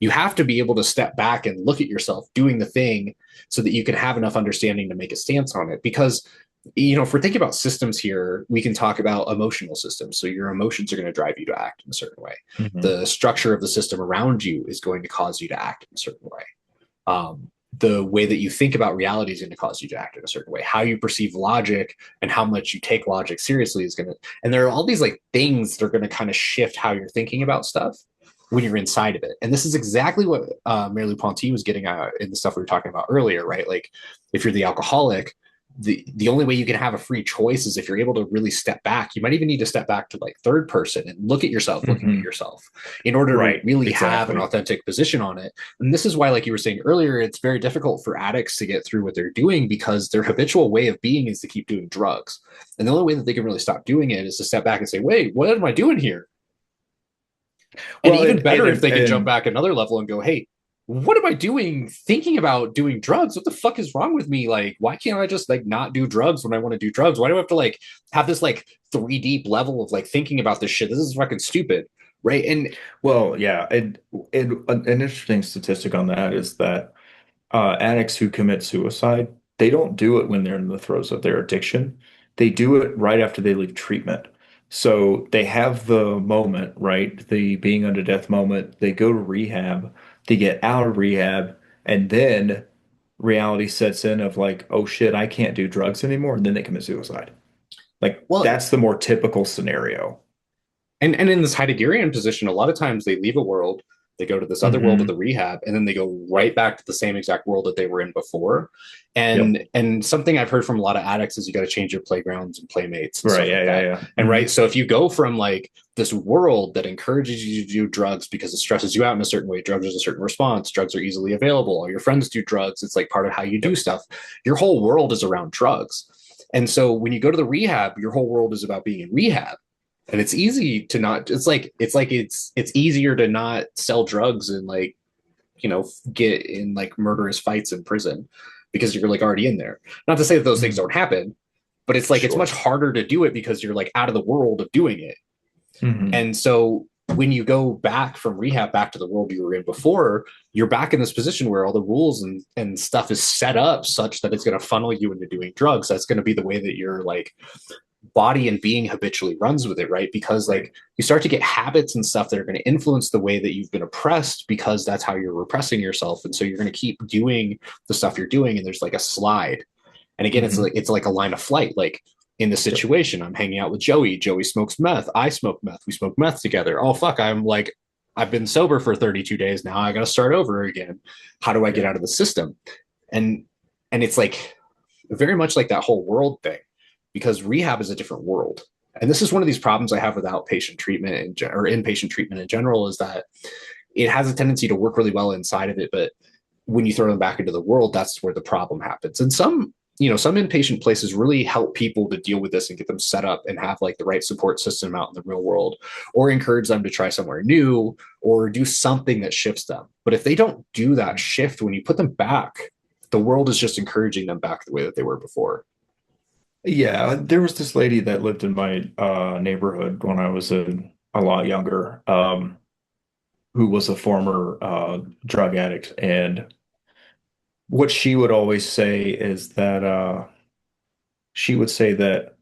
You have to be able to step back and look at yourself doing the thing so that you can have enough understanding to make a stance on it. Because if we're thinking about systems here, we can talk about emotional systems. So your emotions are going to drive you to act in a certain way. Hmm. The structure of the system around you is going to cause you to act in a certain way. The way that you think about reality is going to cause you to act in a certain way. How you perceive logic and how much you take logic seriously is going to, and there are all these like things that are going to kind of shift how you're thinking about stuff when you're inside of it. And this is exactly what Merleau-Ponty was getting at in the stuff we were talking about earlier, right? Like if you're the alcoholic, the only way you can have a free choice is if you're able to really step back. You might even need to step back to like third person and look at yourself looking at yourself in order to Right, really have an exactly. authentic position on it. And this is why, like you were saying earlier, it's very difficult for addicts to get through what they're doing because their habitual way of being is to keep doing drugs. And the only way that they can really stop doing it is to step back and say, wait, what am I doing here? And Well, even better if they can jump and back another level and go, hey, what am I doing thinking about doing drugs? What the fuck is wrong with me? Like, why can't I just like not do drugs when I want to do drugs? Why do I have to like have this like 3 deep level of like thinking about this shit? This is fucking stupid. Right. And well, yeah, and an interesting statistic on that is that addicts who commit suicide, they don't do it when they're in the throes of their addiction. They do it right after they leave treatment. So they have the moment, right? The being under death moment. They go to rehab, they get out of rehab, and then reality sets in of like, oh shit, I can't do drugs anymore. And then they commit suicide. Like well, that's the more typical scenario. and in this Heideggerian position, a lot of times they leave a world, they go to this other world of Hmm. the rehab, and then they go right back to the same exact world that they were in before. Yep. And something I've heard from a lot of addicts is you got to change your playgrounds and playmates and Right. stuff Yeah. like Yeah. that. Yeah. And Mhm. right, so if you go from like this world that encourages you to do drugs because it stresses you out in a certain way, drugs is a certain response, drugs are easily available, all your friends do drugs, it's like part of how you do Yep. stuff. Your whole world is around drugs. And so when you go to the rehab, your whole world is about being in rehab, and it's easy to not, it's easier to not sell drugs and like, get in like murderous fights in prison because you're like already in there. Not to say that those things Mhm. don't happen, but it's like it's much Sure. harder to do it because you're like out of the world of doing it. Hmm. And so when you go back from rehab back to the world you were in before, you're back in this position where all the rules and stuff is set up such that it's going to funnel you into doing drugs. That's going to be the way that you're like body and being habitually runs with it, right? Because Right. like you start to get habits and stuff that are going to influence the way that you've been oppressed because that's how you're repressing yourself. And so you're going to keep doing the stuff you're doing, and there's like a slide. And again, Hmm. it's like a line of flight. Like in the Yep. situation, I'm hanging out with Joey. Joey smokes meth. I smoke meth. We smoke meth together. Oh fuck, I'm like I've been sober for 32 days now. I got to start over again. How do I get Yeah. out of the system? And and it's like very much like that whole world thing, because rehab is a different world. And this is one of these problems I have with outpatient treatment or inpatient treatment in general, is that it has a tendency to work really well inside of it, but when you throw them back into the world, that's where the problem happens. And some inpatient places really help people to deal with this and get them set up and have like the right support system out in the real world, or encourage them to try somewhere new or do something that shifts them. But if they don't do that shift, when you put them back, the world is just encouraging them back the way that they were before. Yeah, there was this lady that lived in my neighborhood when I was a lot younger, who was a former drug addict. And what she would always say is that she would say that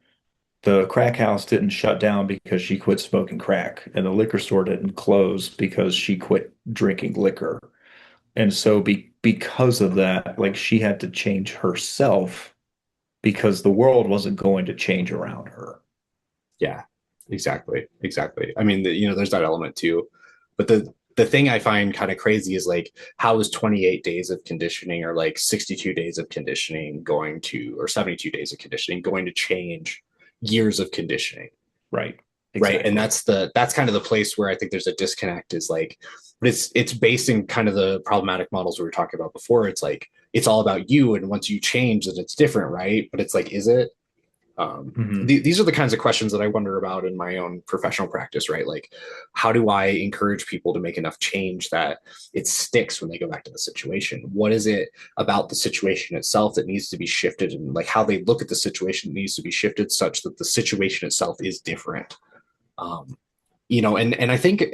the crack house didn't shut down because she quit smoking crack, and the liquor store didn't close because she quit drinking liquor. And so because of that, like she had to change herself because the world wasn't going to change around her. Yeah, exactly. I mean, there's that element too. But the thing I find kind of crazy is like, how is 28 days of conditioning or like 62 days of conditioning going to, or 72 days of conditioning going to change years of conditioning? Right. Right. And Exactly. that's kind of the place where I think there's a disconnect, is like, but it's based in kind of the problematic models we were talking about before. It's like it's all about you, and once you change that, it's different, right? But it's like, is it? Hmm. These are the kinds of questions that I wonder about in my own professional practice, right? Like, how do I encourage people to make enough change that it sticks when they go back to the situation? What is it about the situation itself that needs to be shifted, and like how they look at the situation needs to be shifted such that the situation itself is different? Um, and I think,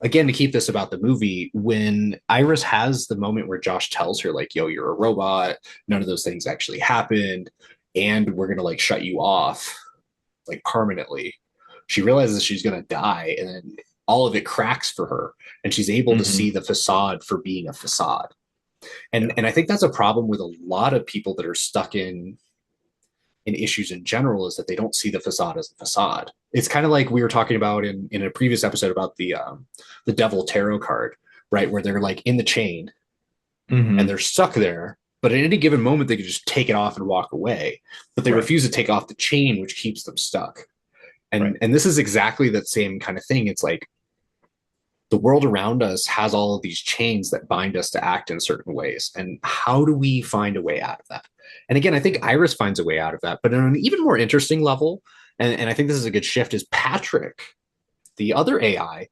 again, to keep this about the movie, when Iris has the moment where Josh tells her like, yo, you're a robot, none of those things actually happened, and we're gonna like shut you off like permanently, she realizes she's gonna die, and then all of it cracks for her, and she's able to see Hmm. the facade for being a facade. and Yeah. and I think that's a problem with a lot of people that are stuck in issues in general, is that they don't see the facade as a facade. It's kind of like we were talking about in a previous episode about the devil tarot card, right? Where they're like in the chain and Hmm. they're stuck there, but at any given moment they could just take it off and walk away. But they Right. refuse to take off the chain, which keeps them stuck. And Right. this is exactly that same kind of thing. It's like the world around us has all of these chains that bind us to act in certain ways. And how do we find a way out of that? And again, I think Iris finds a way out of that. But on an even more interesting level, and I think this is a good shift, is Patrick, the other AI,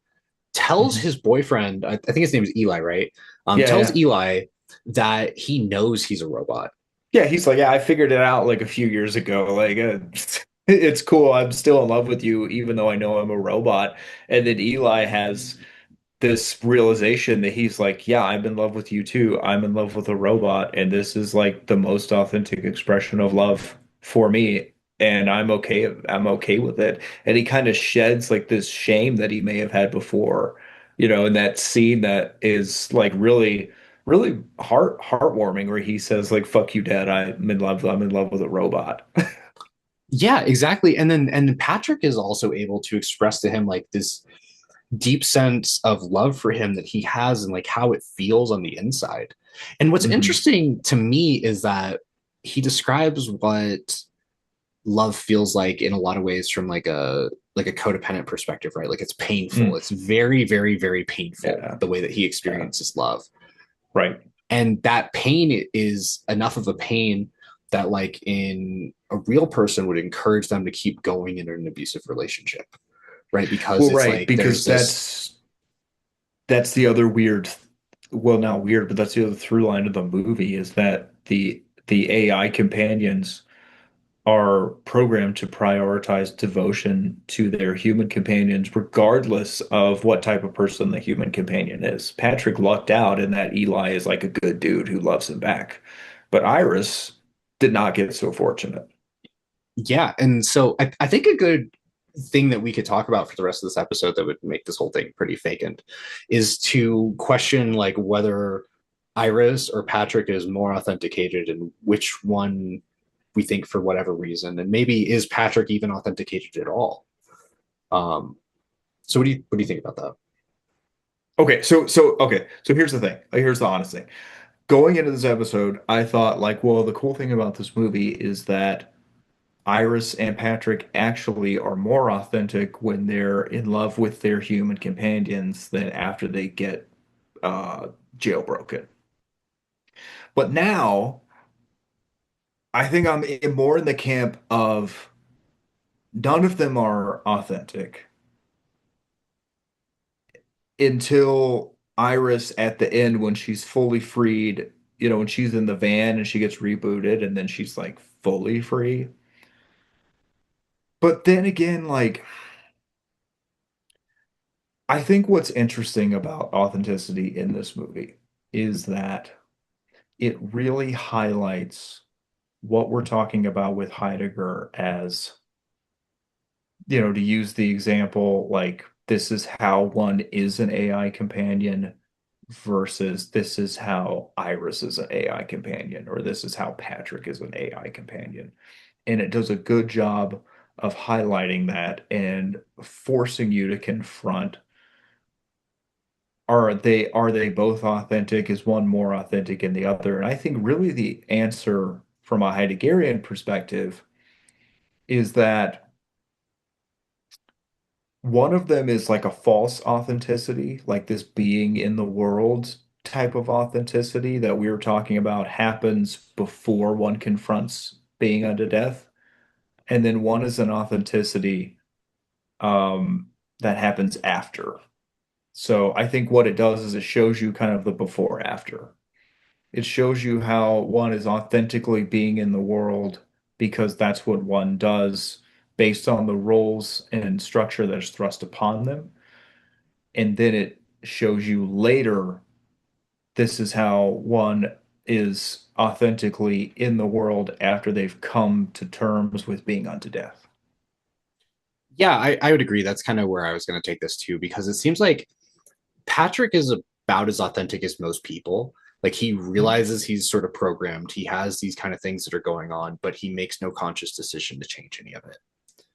tells Mhm. his boyfriend, I think his name is Eli, right? Yeah, Tells yeah. Eli that he knows he's a robot. Yeah, he's like, yeah, I figured it out like a few years ago. Like, it's cool. I'm still in love with you, even though I know I'm a robot. And then Eli has this realization that he's like, yeah, I'm in love with you too. I'm in love with a robot, and this is like the most authentic expression of love for me. And I'm okay. I'm okay with it. And he kind of sheds like this shame that he may have had before, in that scene that is like really, really heartwarming, where he says like, "Fuck you, Dad. I'm in love. I'm in love with a robot." Yeah, exactly. And Patrick is also able to express to him like this deep sense of love for him that he has and like how it feels on the inside. And what's Hmm. interesting to me is that he describes what love feels like in a lot of ways from like a codependent perspective, right? Like it's painful. Mm, It's very, very, very painful yeah. the way that he Yeah. experiences love. Right. And that pain is enough of a pain that like in a real person would encourage them to keep going in an abusive relationship, right? Because Well, it's right, like because there's this. that's the other weird, well, not weird, but that's the other through line of the movie is that the AI companions are programmed to prioritize devotion to their human companions, regardless of what type of person the human companion is. Patrick lucked out in that Eli is like a good dude who loves him back, but Iris did not get so fortunate. Yeah, and so I think a good thing that we could talk about for the rest of this episode that would make this whole thing pretty vacant is to question like whether Iris or Patrick is more authenticated and which one we think for whatever reason, and maybe is Patrick even authenticated at all. um so what do you think about that? Okay, so here's the thing. Here's the honest thing. Going into this episode, I thought like, well, the cool thing about this movie is that Iris and Patrick actually are more authentic when they're in love with their human companions than after they get uh, jailbroken. But now I think more in the camp of none of them are authentic until Iris at the end when she's fully freed, when she's in the van and she gets rebooted and then she's like fully free. But then again, like, I think what's interesting about authenticity in this movie is that it really highlights what we're talking about with Heidegger as, to use the example, like, this is how one is an AI companion versus this is how Iris is an AI companion, or this is how Patrick is an AI companion. And it does a good job of highlighting that and forcing you to confront, are they both authentic? Is one more authentic than the other? And I think really the answer from a Heideggerian perspective is that one of them is like a false authenticity, like this being in the world type of authenticity that we were talking about happens before one confronts being unto death. And then one is an authenticity that happens after. So I think what it does is it shows you kind of the before after. It shows you how one is authentically being in the world because that's what one does based on the roles and structure that is thrust upon them. And then it shows you later this is how one is authentically in the world after they've come to terms with being unto death. Yeah, I would agree. That's kind of where I was going to take this too, because it seems like Patrick is about as authentic as most people. Like he Mhm. realizes he's sort of programmed. He has these kind of things that are going on, but he makes no conscious decision to change any of it. He's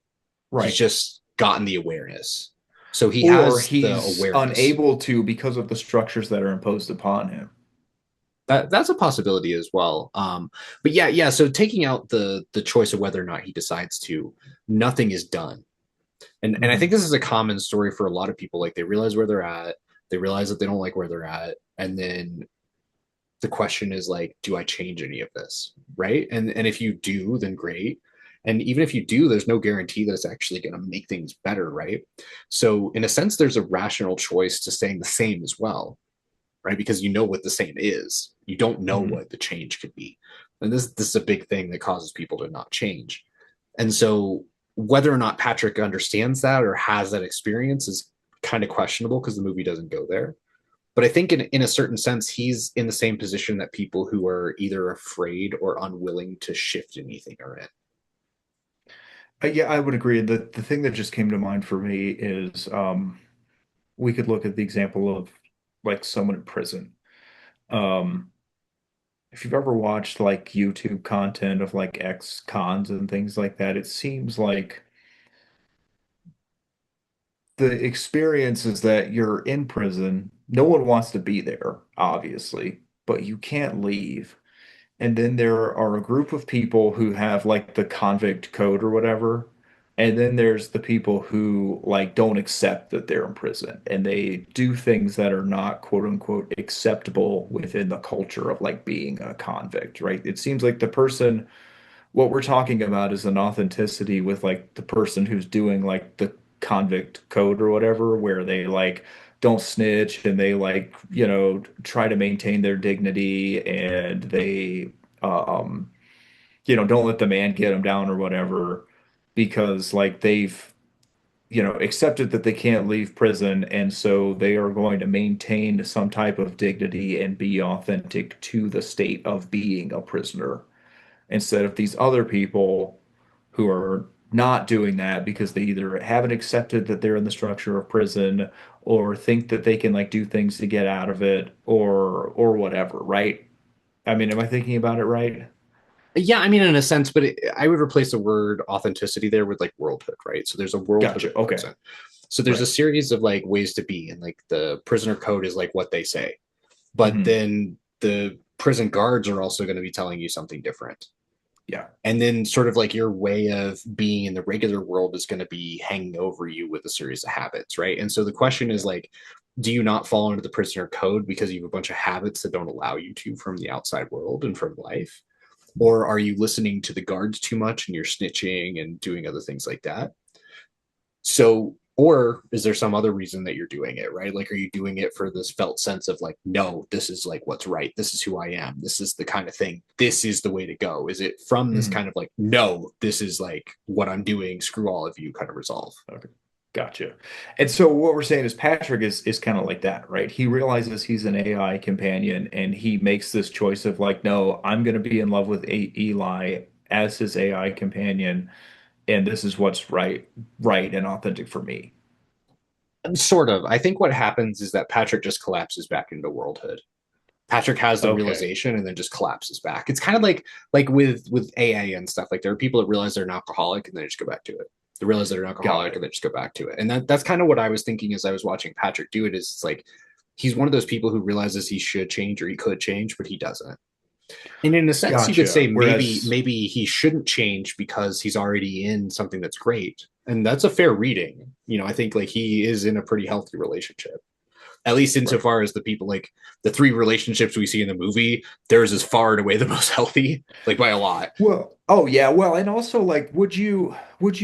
Right. just gotten the awareness. So he Or has the he's awareness. unable to because of the structures that are imposed upon him. That's a possibility as well. But yeah. So taking out the choice of whether or not he decides to, nothing is done. And I think Hmm. this is a common story for a lot of people. Like they realize where they're at, they realize that they don't like where they're at, and then the question is like, do I change any of this? Right. And if you do, then great. And even if you do, there's no guarantee that it's actually going to make things better, right? So in a sense, there's a rational choice to staying the same as well, right? Because you know what the same is. You don't know Hmm. what the change could be. And this is a big thing that causes people to not change. And so whether or not Patrick understands that or has that experience is kind of questionable because the movie doesn't go there. But I think in a certain sense, he's in the same position that people who are either afraid or unwilling to shift anything are in. Yeah, I would agree. The thing that just came to mind for me is we could look at the example of like someone in prison. Um, if you've ever watched like YouTube content of like ex-cons and things like that, it seems like the experience is that you're in prison. No one wants to be there, obviously, but you can't leave. And then there are a group of people who have like the convict code or whatever. And then there's the people who like don't accept that they're in prison and they do things that are not quote unquote acceptable within the culture of like being a convict, right? It seems like the person, what we're talking about is an authenticity with like the person who's doing like the convict code or whatever, where they like don't snitch and they like, try to maintain their dignity and they, um, don't let the man get them down or whatever because like they've, accepted that they can't leave prison and so they are going to maintain some type of dignity and be authentic to the state of being a prisoner instead of these other people who are not doing that because they either haven't accepted that they're in the structure of prison or think that they can like do things to get out of it or whatever, right? I mean, am I thinking about it right? Yeah, I mean, in a sense, but I would replace the word authenticity there with like worldhood, right? So there's a worldhood Gotcha. of Okay. prison. So there's a Right. series of like ways to be, and like the prisoner code is like what they say. But Hmm. then the prison guards are also going to be telling you something different. Yeah. And then sort of like your way of being in the regular world is going to be hanging over you with a series of habits, right? And so the question is Yeah. like, do you not fall into the prisoner code because you have a bunch of habits that don't allow you to from the outside world and from life? Or are you listening to the guards too much and you're snitching and doing other things like that? So, or is there some other reason that you're doing it, right? Like, are you doing it for this felt sense of like, no, this is like what's right. This is who I am. This is the kind of thing. This is the way to go. Is it from this Mhm. kind of like, no, this is like what I'm doing. Screw all of you kind of resolve? Okay. Gotcha. And so what we're saying is Patrick is kind of like that, right? He realizes he's an AI companion and he makes this choice of like, no, I'm going to be in love with Eli as his AI companion, and this is what's right and authentic for me. Sort of. I think what happens is that Patrick just collapses back into worldhood. Patrick has the Okay. realization and then just collapses back. It's kind of like with AA and stuff. Like there are people that realize they're an alcoholic and they just go back to it. They realize they're an Got alcoholic and it. they just go back to it. And that's kind of what I was thinking as I was watching Patrick do it. Is it's like he's one of those people who realizes he should change or he could change, but he doesn't. And in a sense, you could say Gotcha. Whereas, maybe he shouldn't change because he's already in something that's great. And that's a fair reading. You know, I think like he is in a pretty healthy relationship, at least right. insofar as the people like the three relationships we see in the movie, theirs is far and away the most healthy, like by a lot. Well, oh yeah, well, and also like would you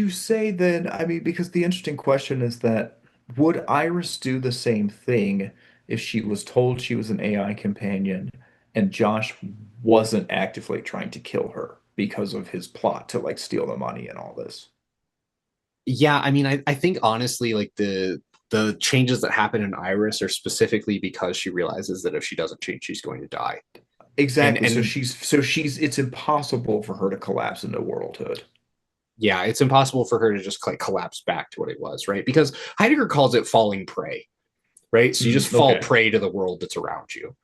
say then, I mean, because the interesting question is that would Iris do the same thing if she was told she was an AI companion and Josh wasn't actively trying to kill her because of his plot to like steal the money and all this? Yeah, I mean, I think honestly, like the changes that happen in Iris are specifically because she realizes that if she doesn't change, she's going to die. Exactly. So And she's it's impossible for her to collapse into worldhood. yeah, it's impossible for her to just like collapse back to what it was, right? Because Heidegger calls it falling prey, right? So you just fall Okay. prey to the world that's around you.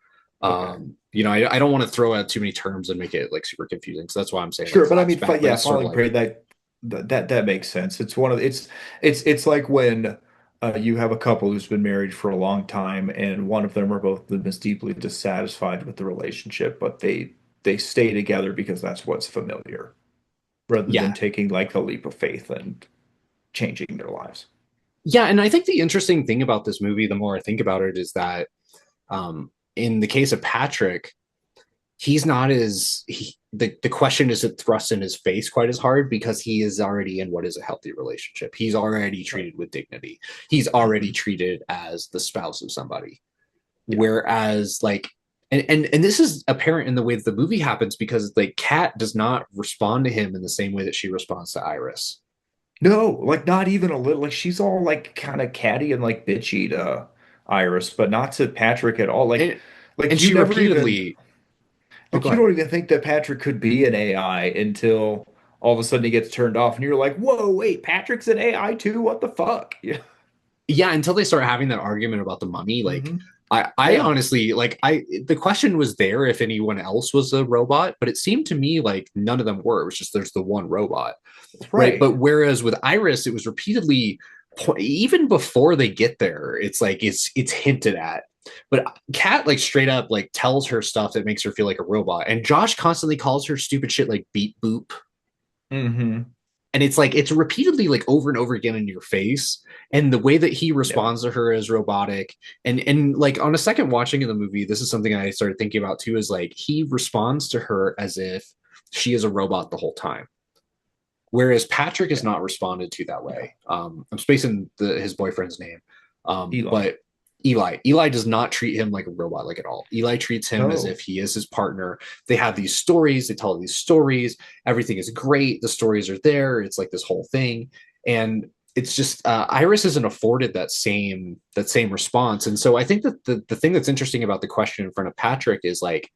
Okay. You know, I don't want to throw out too many terms and make it like super confusing. So that's why I'm saying like Sure, but I collapse mean, back. But yeah, it's sort of falling like prey that makes sense. It's one of it's like when You have a couple who's been married for a long time, and one of them or both of them is deeply dissatisfied with the relationship, but they stay together because that's what's familiar, rather than Yeah. taking like the leap of faith and changing their lives. Yeah, and I think the interesting thing about this movie, the more I think about it, is that in the case of Patrick, he's not as the question isn't thrust in his face quite as hard because he is already in what is a healthy relationship. He's already Right. treated with dignity. He's already Hmm. treated as the spouse of somebody. Yeah. Whereas like and this is apparent in the way that the movie happens because like Kat does not respond to him in the same way that she responds to Iris. No, like not even a little. Like she's all like kind of catty and like bitchy to Iris, but not to Patrick at all. And Like and you she never even repeatedly oh like go you ahead. don't even think that Patrick could be an AI until all of a sudden he gets turned off, and you're like, "Whoa, wait, Patrick's an AI too? What the fuck?" Yeah. Yeah, until they start having that argument about the money, like Hmm. I Yeah. honestly like the question was there if anyone else was a robot, but it seemed to me like none of them were. It was just there's the one robot, right? Right. But whereas with Iris, it was repeatedly even before they get there, it's like it's hinted at. But Kat like straight up like tells her stuff that makes her feel like a robot, and Josh constantly calls her stupid shit like beep boop, Hmm. and it's like it's repeatedly like over and over again in your face, and the way that he Yeah. responds to her is robotic. And like on a second watching of the movie, this is something I started thinking about too, is like he responds to her as if she is a robot the whole time, whereas Patrick is Yeah. not responded to that Yeah. way. I'm spacing his boyfriend's name, Eli. but Eli does not treat him like a robot, like at all. Eli treats him as No. if he is his partner. They have these stories, they tell these stories, everything is great, the stories are there, it's like this whole thing. And it's just Iris isn't afforded that same response. And so I think that the thing that's interesting about the question in front of Patrick is like,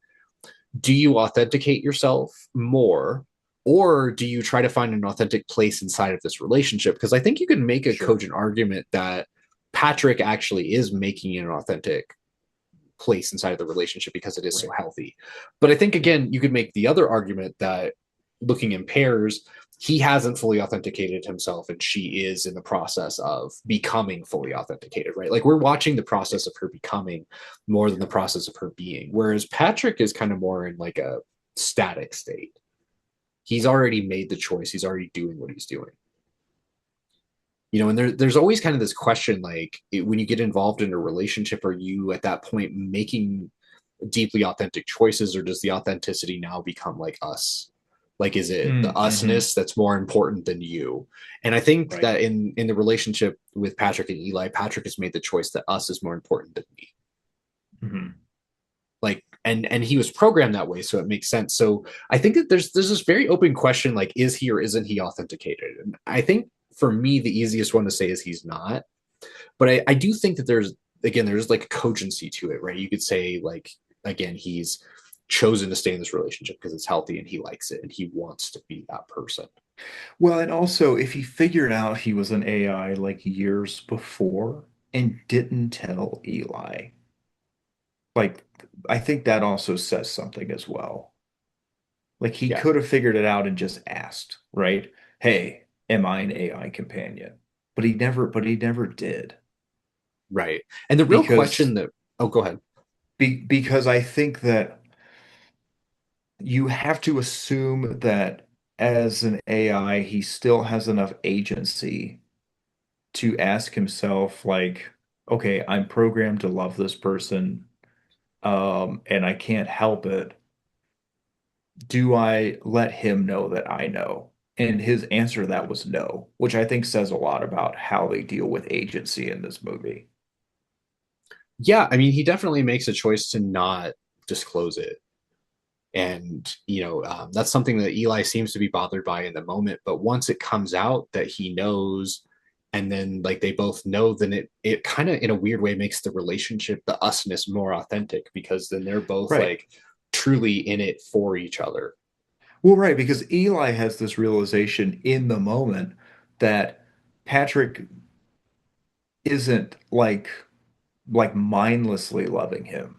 do you authenticate yourself more, or do you try to find an authentic place inside of this relationship? Because I think you can make a Sure. cogent argument that Patrick actually is making an authentic place inside of the relationship because it is so Right. healthy. But I think again, you could make the other argument that looking in pairs, he hasn't fully authenticated himself and she is in the process of becoming fully authenticated, right? Like we're watching the Yeah. process of her becoming more than the process of her being. Whereas Patrick is kind of more in like a static state. He's already made the choice, he's already doing what he's doing. And there's always kind of this question like when you get involved in a relationship, are you at that point making deeply authentic choices, or does the authenticity now become like us? Like is it the Mm-hmm. usness that's more important than you? And I think Right. that in the relationship with Patrick and Eli, Patrick has made the choice that us is more important than me. Hmm. Like and he was programmed that way, so it makes sense. So I think that there's this very open question, like is he or isn't he authenticated? And I think for me the easiest one to say is he's not. But I do think that there's like a cogency to it, right? You could say like again, he's chosen to stay in this relationship because it's healthy and he likes it and he wants to be that person. Well, and also, if he figured out he was an AI like years before and didn't tell Eli, like, I think that also says something as well. Like, he Yeah, could have figured it out and just asked, right? Hey, am I an AI companion? But he never did. right. And the real Because, question that oh, go ahead. because I think that you have to assume that as an AI, he still has enough agency to ask himself like, okay, I'm programmed to love this person, and I can't help it. Do I let him know that I know? And his answer to that was no, which I think says a lot about how they deal with agency in this movie. Yeah, I mean, he definitely makes a choice to not disclose it. And that's something that Eli seems to be bothered by in the moment, but once it comes out that he knows, and then like they both know, then it kind of in a weird way makes the relationship, the usness, more authentic because then they're both Right. like truly in it for each other. Well, right, because Eli has this realization in the moment that Patrick isn't like mindlessly loving him.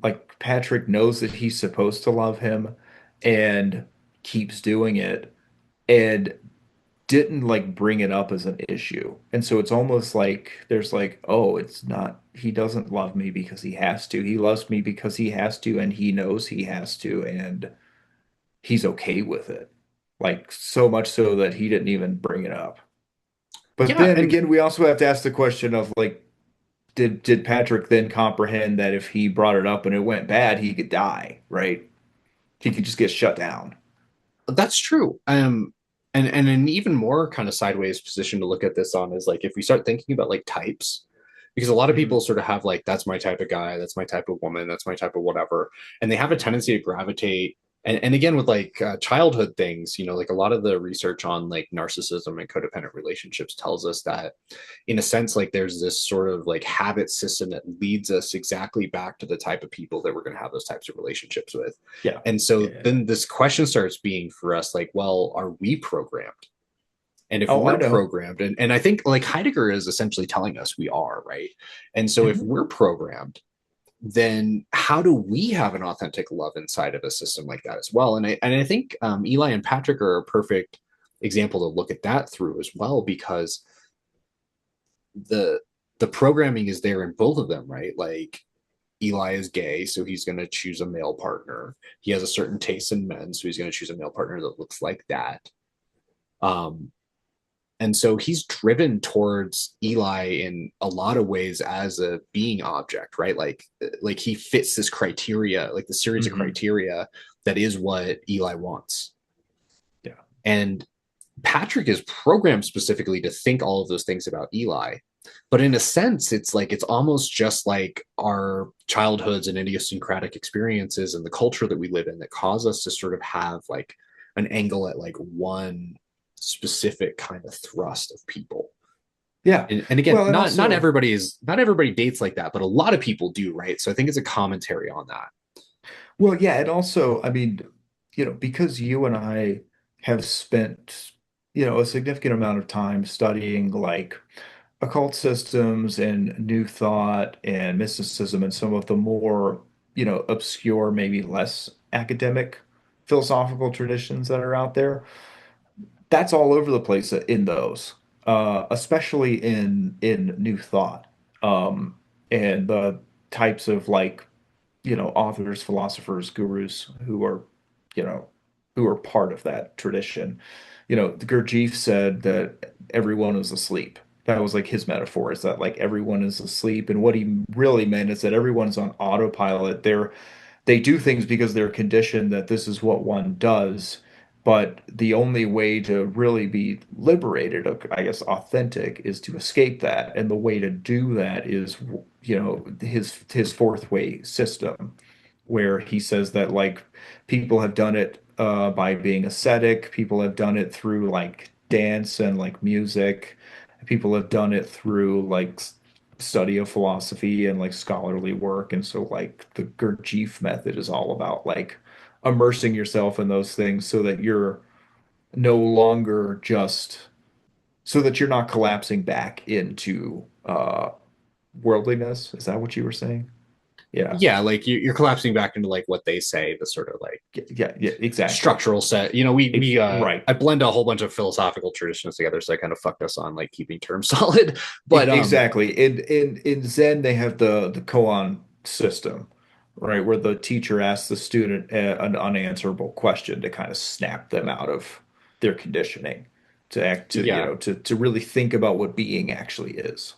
Like Patrick knows that he's supposed to love him and keeps doing it. And didn't like bring it up as an issue. And so it's almost like there's like, oh, it's not, he doesn't love me because he has to. He loves me because he has to, and he knows he has to, and he's okay with it. Like so much so that he didn't even bring it up. But Yeah, then and again, we also have to ask the question of like, did Patrick then comprehend that if he brought it up and it went bad, he could die, right? He could just get shut down. that's true. And an even more kind of sideways position to look at this on is like if we start thinking about like types, because a lot of Mhm. people sort of have like that's my type of guy, that's my type of woman, that's my type of whatever, and they have a tendency to gravitate. And again with like childhood things, you know, like a lot of the research on like narcissism and codependent relationships tells us that in a sense, like there's this sort of like habit system that leads us exactly back to the type of people that we're going to have those types of relationships with. Yeah. And so Yeah. then this question starts being for us like, well, are we programmed? And if Oh, I we're know. programmed, and I think like Heidegger is essentially telling us we are, right? And so if Mhm. we're programmed, then how do we have an authentic love inside of a system like that as well? And I think Eli and Patrick are a perfect example to look at that through as well, because the the programming is there in both of them, right? Like Eli is gay, so he's going to choose a male partner. He has a certain taste in men, so he's going to choose a male partner that looks like that. Um, and so he's driven towards Eli in a lot of ways as a being object, right? Like he fits this criteria, like the series of Mhm. criteria that is what Eli wants. Yeah. And Patrick is programmed specifically to think all of those things about Eli. But in a sense, it's like it's almost just like our childhoods and idiosyncratic experiences and the culture that we live in that cause us to sort of have like an angle at like one specific kind of thrust of people. Yeah. And again, Well, and also, not everybody dates like that, but a lot of people do, right? So I think it's a commentary on that. well, yeah, and also, I mean, because you and I have spent, a significant amount of time studying like occult systems and new thought and mysticism and some of the more, obscure, maybe less academic philosophical traditions that are out there. That's all over the place in those, especially in new thought, and the types of like authors, philosophers, gurus you know, who are part of that tradition. The Gurdjieff said that everyone is asleep. That was like his metaphor, is that like everyone is asleep. And what he really meant is that everyone's on autopilot. They do things because they're conditioned that this is what one does. But the only way to really be liberated, I guess, authentic, is to escape that. And the way to do that is, his fourth way system, where he says that like people have done it by being ascetic, people have done it through like dance and like music, people have done it through like study of philosophy and like scholarly work. And so like the Gurdjieff method is all about like immersing yourself in those things so that you're no longer just so that you're not collapsing back into worldliness. Is that what you were saying? Yeah. Yeah, like you're collapsing back into like what they say, the sort of like Yeah, yeah, exactly. structural set. You know, we Right. I blend a whole bunch of philosophical traditions together, so I kind of fucked us on like keeping terms solid. But Exactly. In Zen, they have the koan system, right, where the teacher asks the student an unanswerable question to kind of snap them out of their conditioning, to act to yeah, to really think about what being actually is.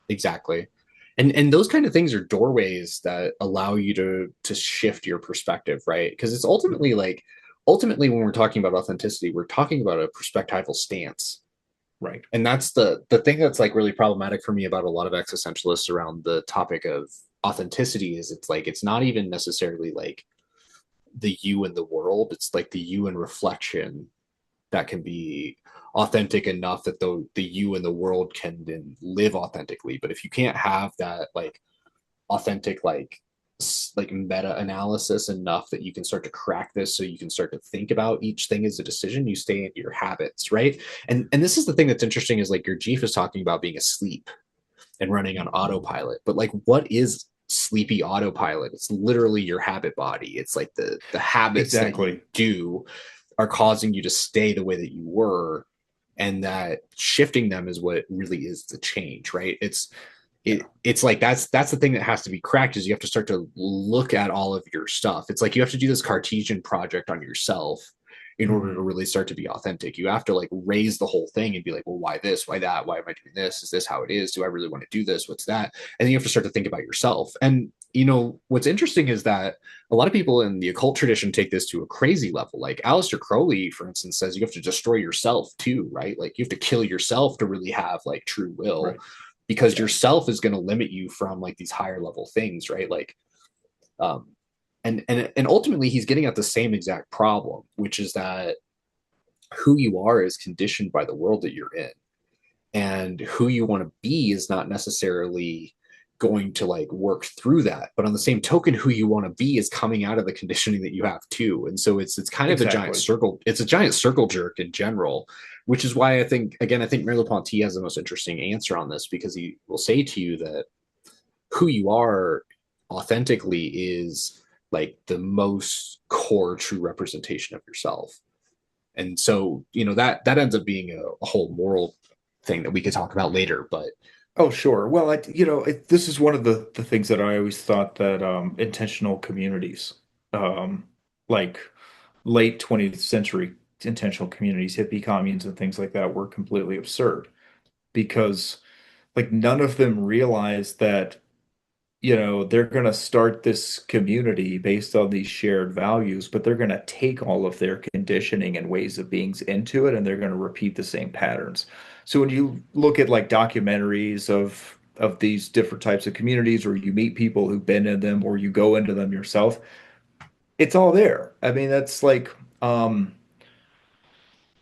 exactly. And those kind of things are doorways that allow you to shift your perspective, right? Because it's ultimately like ultimately when we're talking about authenticity, we're talking about a perspectival stance. Right. And that's the thing that's like really problematic for me about a lot of existentialists around the topic of authenticity is it's like it's not even necessarily like the you in the world, it's like the you in reflection that can be authentic enough that the you in the world can then live authentically. But if you can't have that like authentic like meta analysis enough that you can start to crack this so you can start to think about each thing as a decision, you stay into your habits, right? And this is the thing that's interesting is like your Gurdjieff is talking about being asleep and running on autopilot, but like what is sleepy autopilot? It's literally your habit body. It's like the habits that you Exactly. do are causing you to stay the way that you were. and that shifting them is what really is the change, right? It's like that's the thing that has to be cracked, is you have to start to look at all of your stuff. It's like you have to do this Cartesian project on yourself in order to Hmm. really start to be authentic. You have to like raise the whole thing and be like, well, why this? Why that? Why am I doing this? Is this how it is? Do I really want to do this? What's that? And then you have to start to think about yourself. And what's interesting is that a lot of people in the occult tradition take this to a crazy level. Like Aleister Crowley, for instance, says you have to destroy yourself too, right? Like you have to kill yourself to really have like true will, Right. because Yeah. yourself is going to limit you from like these higher level things, right? Like um and ultimately he's getting at the same exact problem, which is that who you are is conditioned by the world that you're in, and who you want to be is not necessarily going to like work through that. But on the same token, who you want to be is coming out of the conditioning that you have too. And so it's kind of a giant Exactly. circle. It's a giant circle jerk in general, which is why I think Merleau-Ponty has the most interesting answer on this, because he will say to you that who you are authentically is like the most core true representation of yourself. And so that ends up being a whole moral thing that we could talk about later. But Oh, sure. Well, this is one of the things that I always thought that intentional communities, um, like late 20th century intentional communities, hippie communes and things like that, were completely absurd because like none of them realized that they're going to start this community based on these shared values, but they're going to take all of their conditioning and ways of beings into it, and they're going to repeat the same patterns. So when you look at like documentaries of these different types of communities, or you meet people who've been in them, or you go into them yourself, it's all there. I mean, that's like, I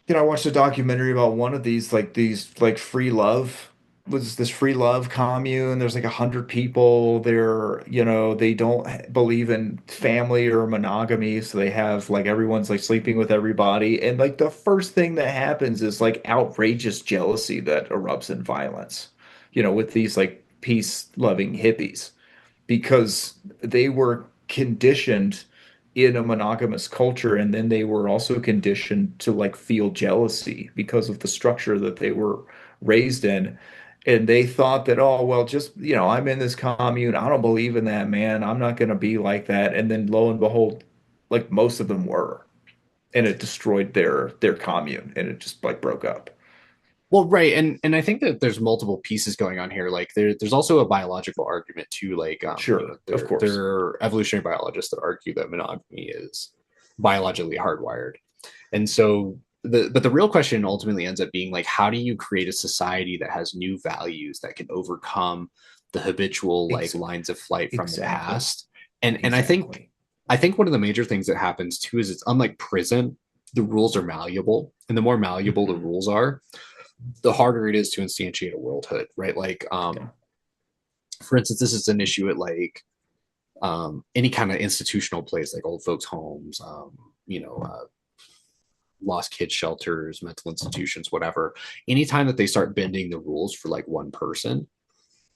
watched a documentary about one of these like free love was this free love commune. There's like 100 people. They don't believe in family or monogamy, so they have like everyone's like sleeping with everybody. And like the first thing that happens is like outrageous jealousy that erupts in violence, with these like peace-loving hippies because they were conditioned in a monogamous culture, and then they were also conditioned to like feel jealousy because of the structure that they were raised in. And they thought that, oh well, just I'm in this commune, I don't believe in that, man, I'm not going to be like that. And then lo and behold, like most of them were, and it destroyed their commune, and it just like broke up. well, right, and I think that there's multiple pieces going on here. Like there's also a biological argument too. Like Sure, of there course. are evolutionary biologists that argue that monogamy is biologically hardwired. And so but the real question ultimately ends up being like, how do you create a society that has new values that can overcome the habitual like Ex lines of flight from the exactly. past? And Exactly. I think one of the major things that happens too is it's unlike prison, the rules are malleable, and the more malleable the Mhm. rules are, the harder it is to instantiate a worldhood, right? Like Yeah. for instance, this is an issue at like any kind of institutional place like old folks homes, you know, lost kid shelters, mental institutions, whatever. Anytime that they start bending the rules for like one person,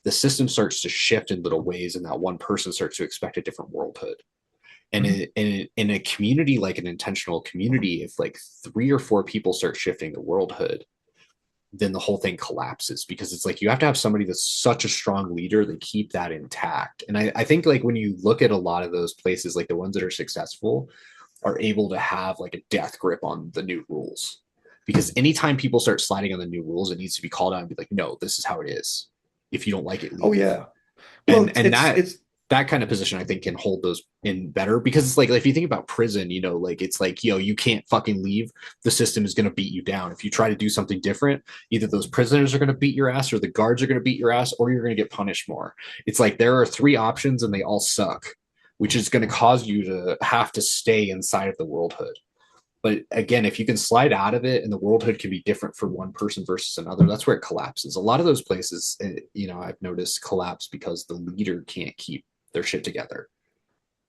the system starts to shift in little ways, and that one person starts to expect a different worldhood. And Mhm. in a community like an intentional community, if like 3 or 4 people start shifting the worldhood, then the whole thing collapses, because it's like you have to have somebody that's such a strong leader that keep that intact. And I think like when you look at a lot of those places, like the ones that are successful are able to have like a death grip on the new rules, because anytime people start sliding on the new rules, it needs to be called out and be like, no, this is how it is. If you don't like it, Oh leave. yeah. Well, And it's that it's that kind of position I think can hold those in better, because it's like if you think about prison, like it's like, you can't fucking leave. The system is going to beat you down. If you try to do something different, either those prisoners are going to beat your ass, or the guards are going to beat your ass, or you're going to get punished more. It's like there are 3 options and they all suck, which is going to cause you to have to stay inside of the worldhood. But again, if you can slide out of it and the worldhood can be different for one person versus another, that's where it collapses. A lot of those places, I've noticed collapse because the leader can't keep their shit together.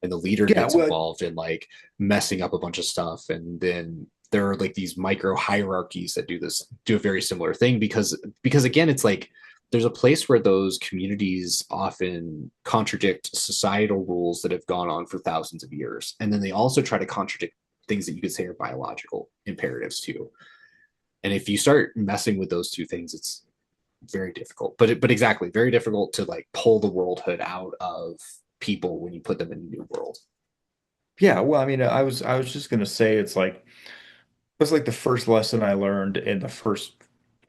And the leader yeah, gets well, involved in like messing up a bunch of stuff. And then there are like these micro hierarchies that do a very similar thing, because again, it's like there's a place where those communities often contradict societal rules that have gone on for thousands of years. And then they also try to contradict things that you could say are biological imperatives too. And if you start messing with those two things, it's very difficult. But exactly, very difficult to like pull the worldhood out of people when you put them in a new world. Yeah, well, I mean, I was just gonna say it's like the first lesson I learned in the first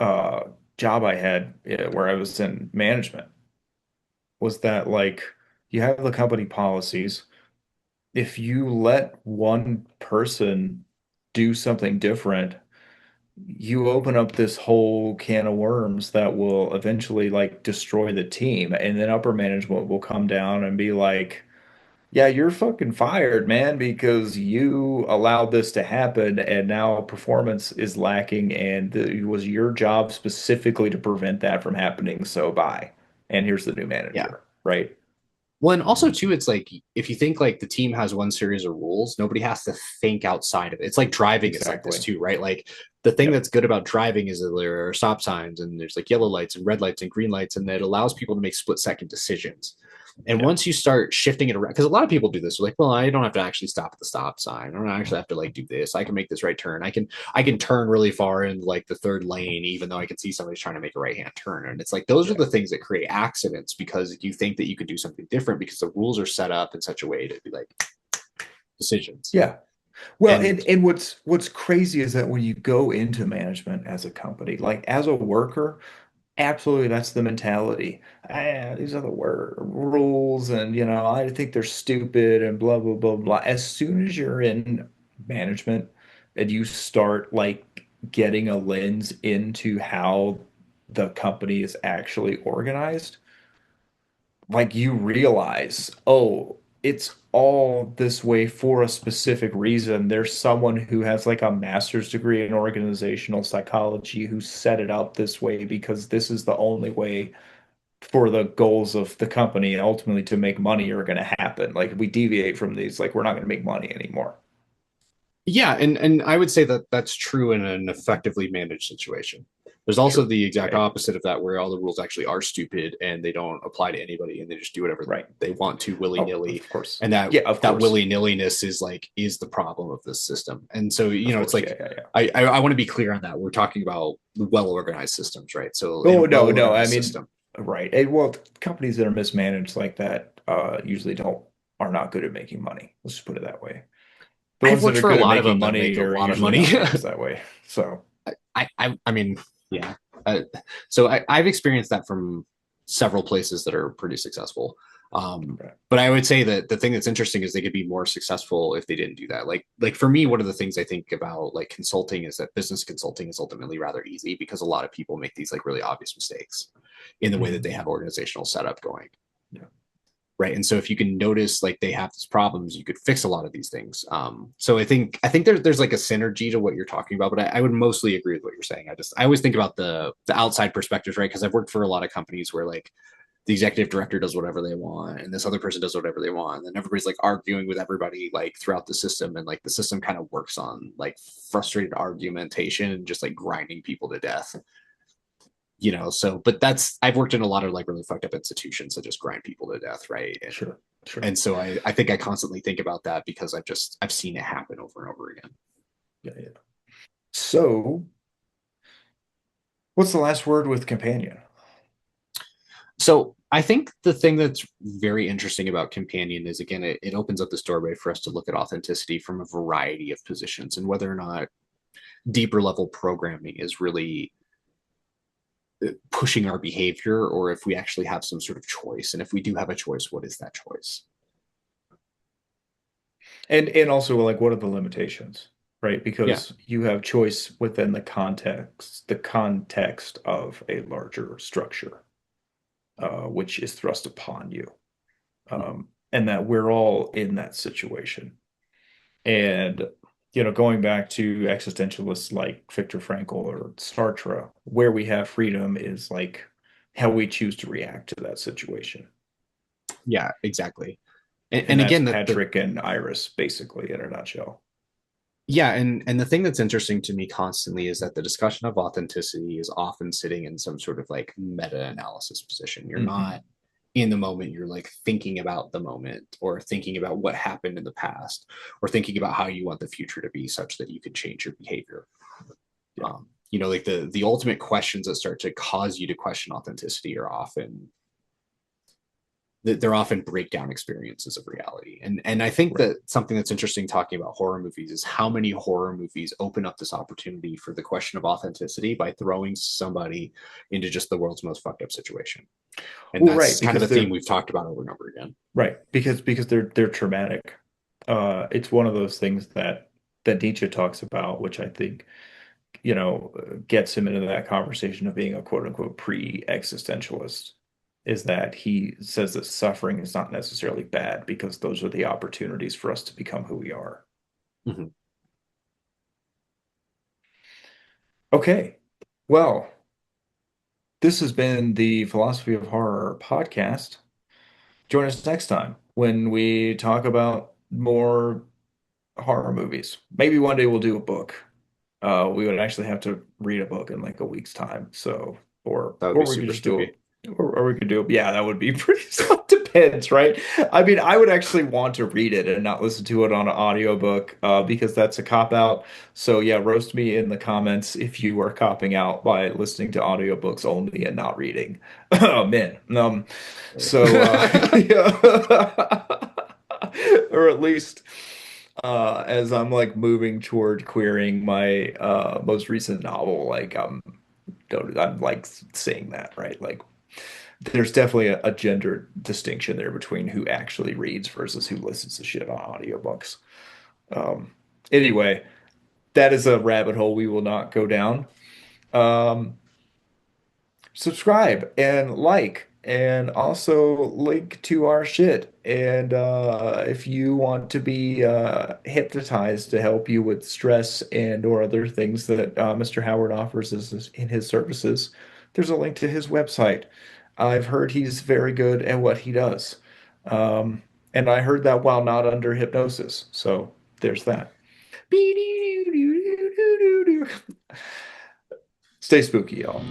uh job I had where I was in management was that like you have the company policies. If you let one person do something different, you open up this whole can of worms that will eventually like destroy the team. And then upper management will come down and be like, yeah, you're fucking fired, man, because you allowed this to happen and now performance is lacking and it was your job specifically to prevent that from happening. So bye. And here's the new Yeah. manager, right? Well, and also too, it's like if you think like the team has one series of rules, nobody has to think outside of it. It's like driving is like this Exactly. too, right? Like the thing Yep. that's good about driving is that there are stop signs and there's like yellow lights and red lights and green lights, and that allows people to make split second decisions. And Yeah. once you start shifting it around, because a lot of people do this, they're like, well, I don't have to actually stop at the stop sign. I don't actually have to like do this. I can make this right turn. I can turn really far in like the third lane, even though I can see somebody's trying to make a right hand turn. And it's like those are Yeah. the things that create accidents because you think that you could do something different because the rules are set up in such a way to be like decisions. Yeah. Well, And and what's crazy is that when you go into management as a company, like as a worker, absolutely that's the mentality. Ah, these are the rules, and I think they're stupid and blah blah blah blah. As soon as you're in management and you start like getting a lens into how the company is actually organized, like you realize, oh, it's all this way for a specific reason. There's someone who has like a master's degree in organizational psychology who set it up this way because this is the only way for the goals of the company and ultimately to make money are going to happen. Like if we deviate from these, like we're not going to make money anymore. yeah, and I would say that that's true in an effectively managed situation. There's also Sure. the exact Right. opposite of that, where all the rules actually are stupid and they don't apply to anybody, and they just do whatever Right. they want to willy Oh, nilly, of course. and that Yeah, of that course. willy nilliness is like is the problem of this system. And so Of it's course. like Yeah, yeah, yeah. I want to be clear on that. We're talking about well organized systems, right? So in a Oh, well no, no. I organized mean, system, right. Well, companies that are mismanaged like that usually don't are not good at making money. Let's just put it that way. The I've ones that worked are for a good at lot of making them that make money a are lot of usually money. not managed that way. So, I mean, yeah. Uh, so I've experienced that from several places that are pretty successful. right. But I would say that the thing that's interesting is they could be more successful if they didn't do that. Like for me, one of the things I think about like consulting is that business consulting is ultimately rather easy because a lot of people make these like really obvious mistakes in the way that Mhm. they have organizational setup going. Yeah. Right. And so if you can notice like they have these problems, you could fix a lot of these things. So I think there's like a synergy to what you're talking about, but I would mostly agree with what you're saying. I always think about the outside perspectives, right? Because I've worked for a lot of companies where like the executive director does whatever they want and this other person does whatever they want. And everybody's like arguing with everybody like throughout the system. And like the system kind of works on like frustrated argumentation and just like grinding people to death. So but that's I've worked in a lot of like really fucked up institutions that just grind people to death, right? and Sure. Sure. and so I think I constantly think about that because I've seen it happen over and over again. Yeah, yeah. So, what's the last word with companion? So I think the thing that's very interesting about companion is again it opens up this doorway for us to look at authenticity from a variety of positions and whether or not deeper level programming is really pushing our behavior or if we actually have some sort of choice, and if we do have a choice, what is that choice? And also like what are the limitations, right? Yeah. Because you have choice within the context of a larger structure, which is thrust upon you. And that we're all in that situation. And going back to existentialists like Viktor Frankl or Sartre, where we have freedom is like how we choose to react to that situation. Yeah, exactly. And And that's again that the Patrick and Iris, basically, in a nutshell. yeah, and the thing that's interesting to me constantly is that the discussion of authenticity is often sitting in some sort of like meta-analysis position. You're Hmm. not in the moment, you're like thinking about the moment or thinking about what happened in the past or thinking about how you want the future to be such that you could change your behavior. Yeah. like the ultimate questions that start to cause you to question authenticity are often they're often breakdown experiences of reality. And I think Right. that something that's interesting talking about horror movies is how many horror movies open up this opportunity for the question of authenticity by throwing somebody into just the world's most fucked up situation. And Well, right, that's kind of because a theme they're we've talked about over and over again. right, because they're traumatic. It's one of those things that Nietzsche talks about, which I think, gets him into that conversation of being a quote unquote pre-existentialist, is that he says that suffering is not necessarily bad because those are the opportunities for us to become who we are. Mm-hmm. Okay. Well, this has been the Philosophy of Horror podcast. Join us next time when we talk about more horror movies. Maybe one day we'll do a book. We would actually have to read a book in like a week's time. So, That would be or we could super just do spooky. it, or we could do it. Yeah, that would be pretty. So it depends, right? I mean, I would actually want to read it and not listen to it on an audiobook, because that's a cop out. So yeah, roast me in the comments if you are copping out by listening to audiobooks only and not reading. Oh man. So yeah. Or at least as I'm like moving toward queering my most recent novel, like I'm like saying that, right? Like there's definitely a gender distinction there between who actually reads versus who listens to shit on audiobooks. Um, anyway, that is a rabbit hole we will not go down. Um, Subscribe and like and also link to our shit. And if you want to be hypnotized to help you with stress and or other things that Mr. Howard offers in his services, there's a link to his website. I've heard he's very good at what he does. And I heard that while not under hypnosis. So there's that. Stay spooky, y'all.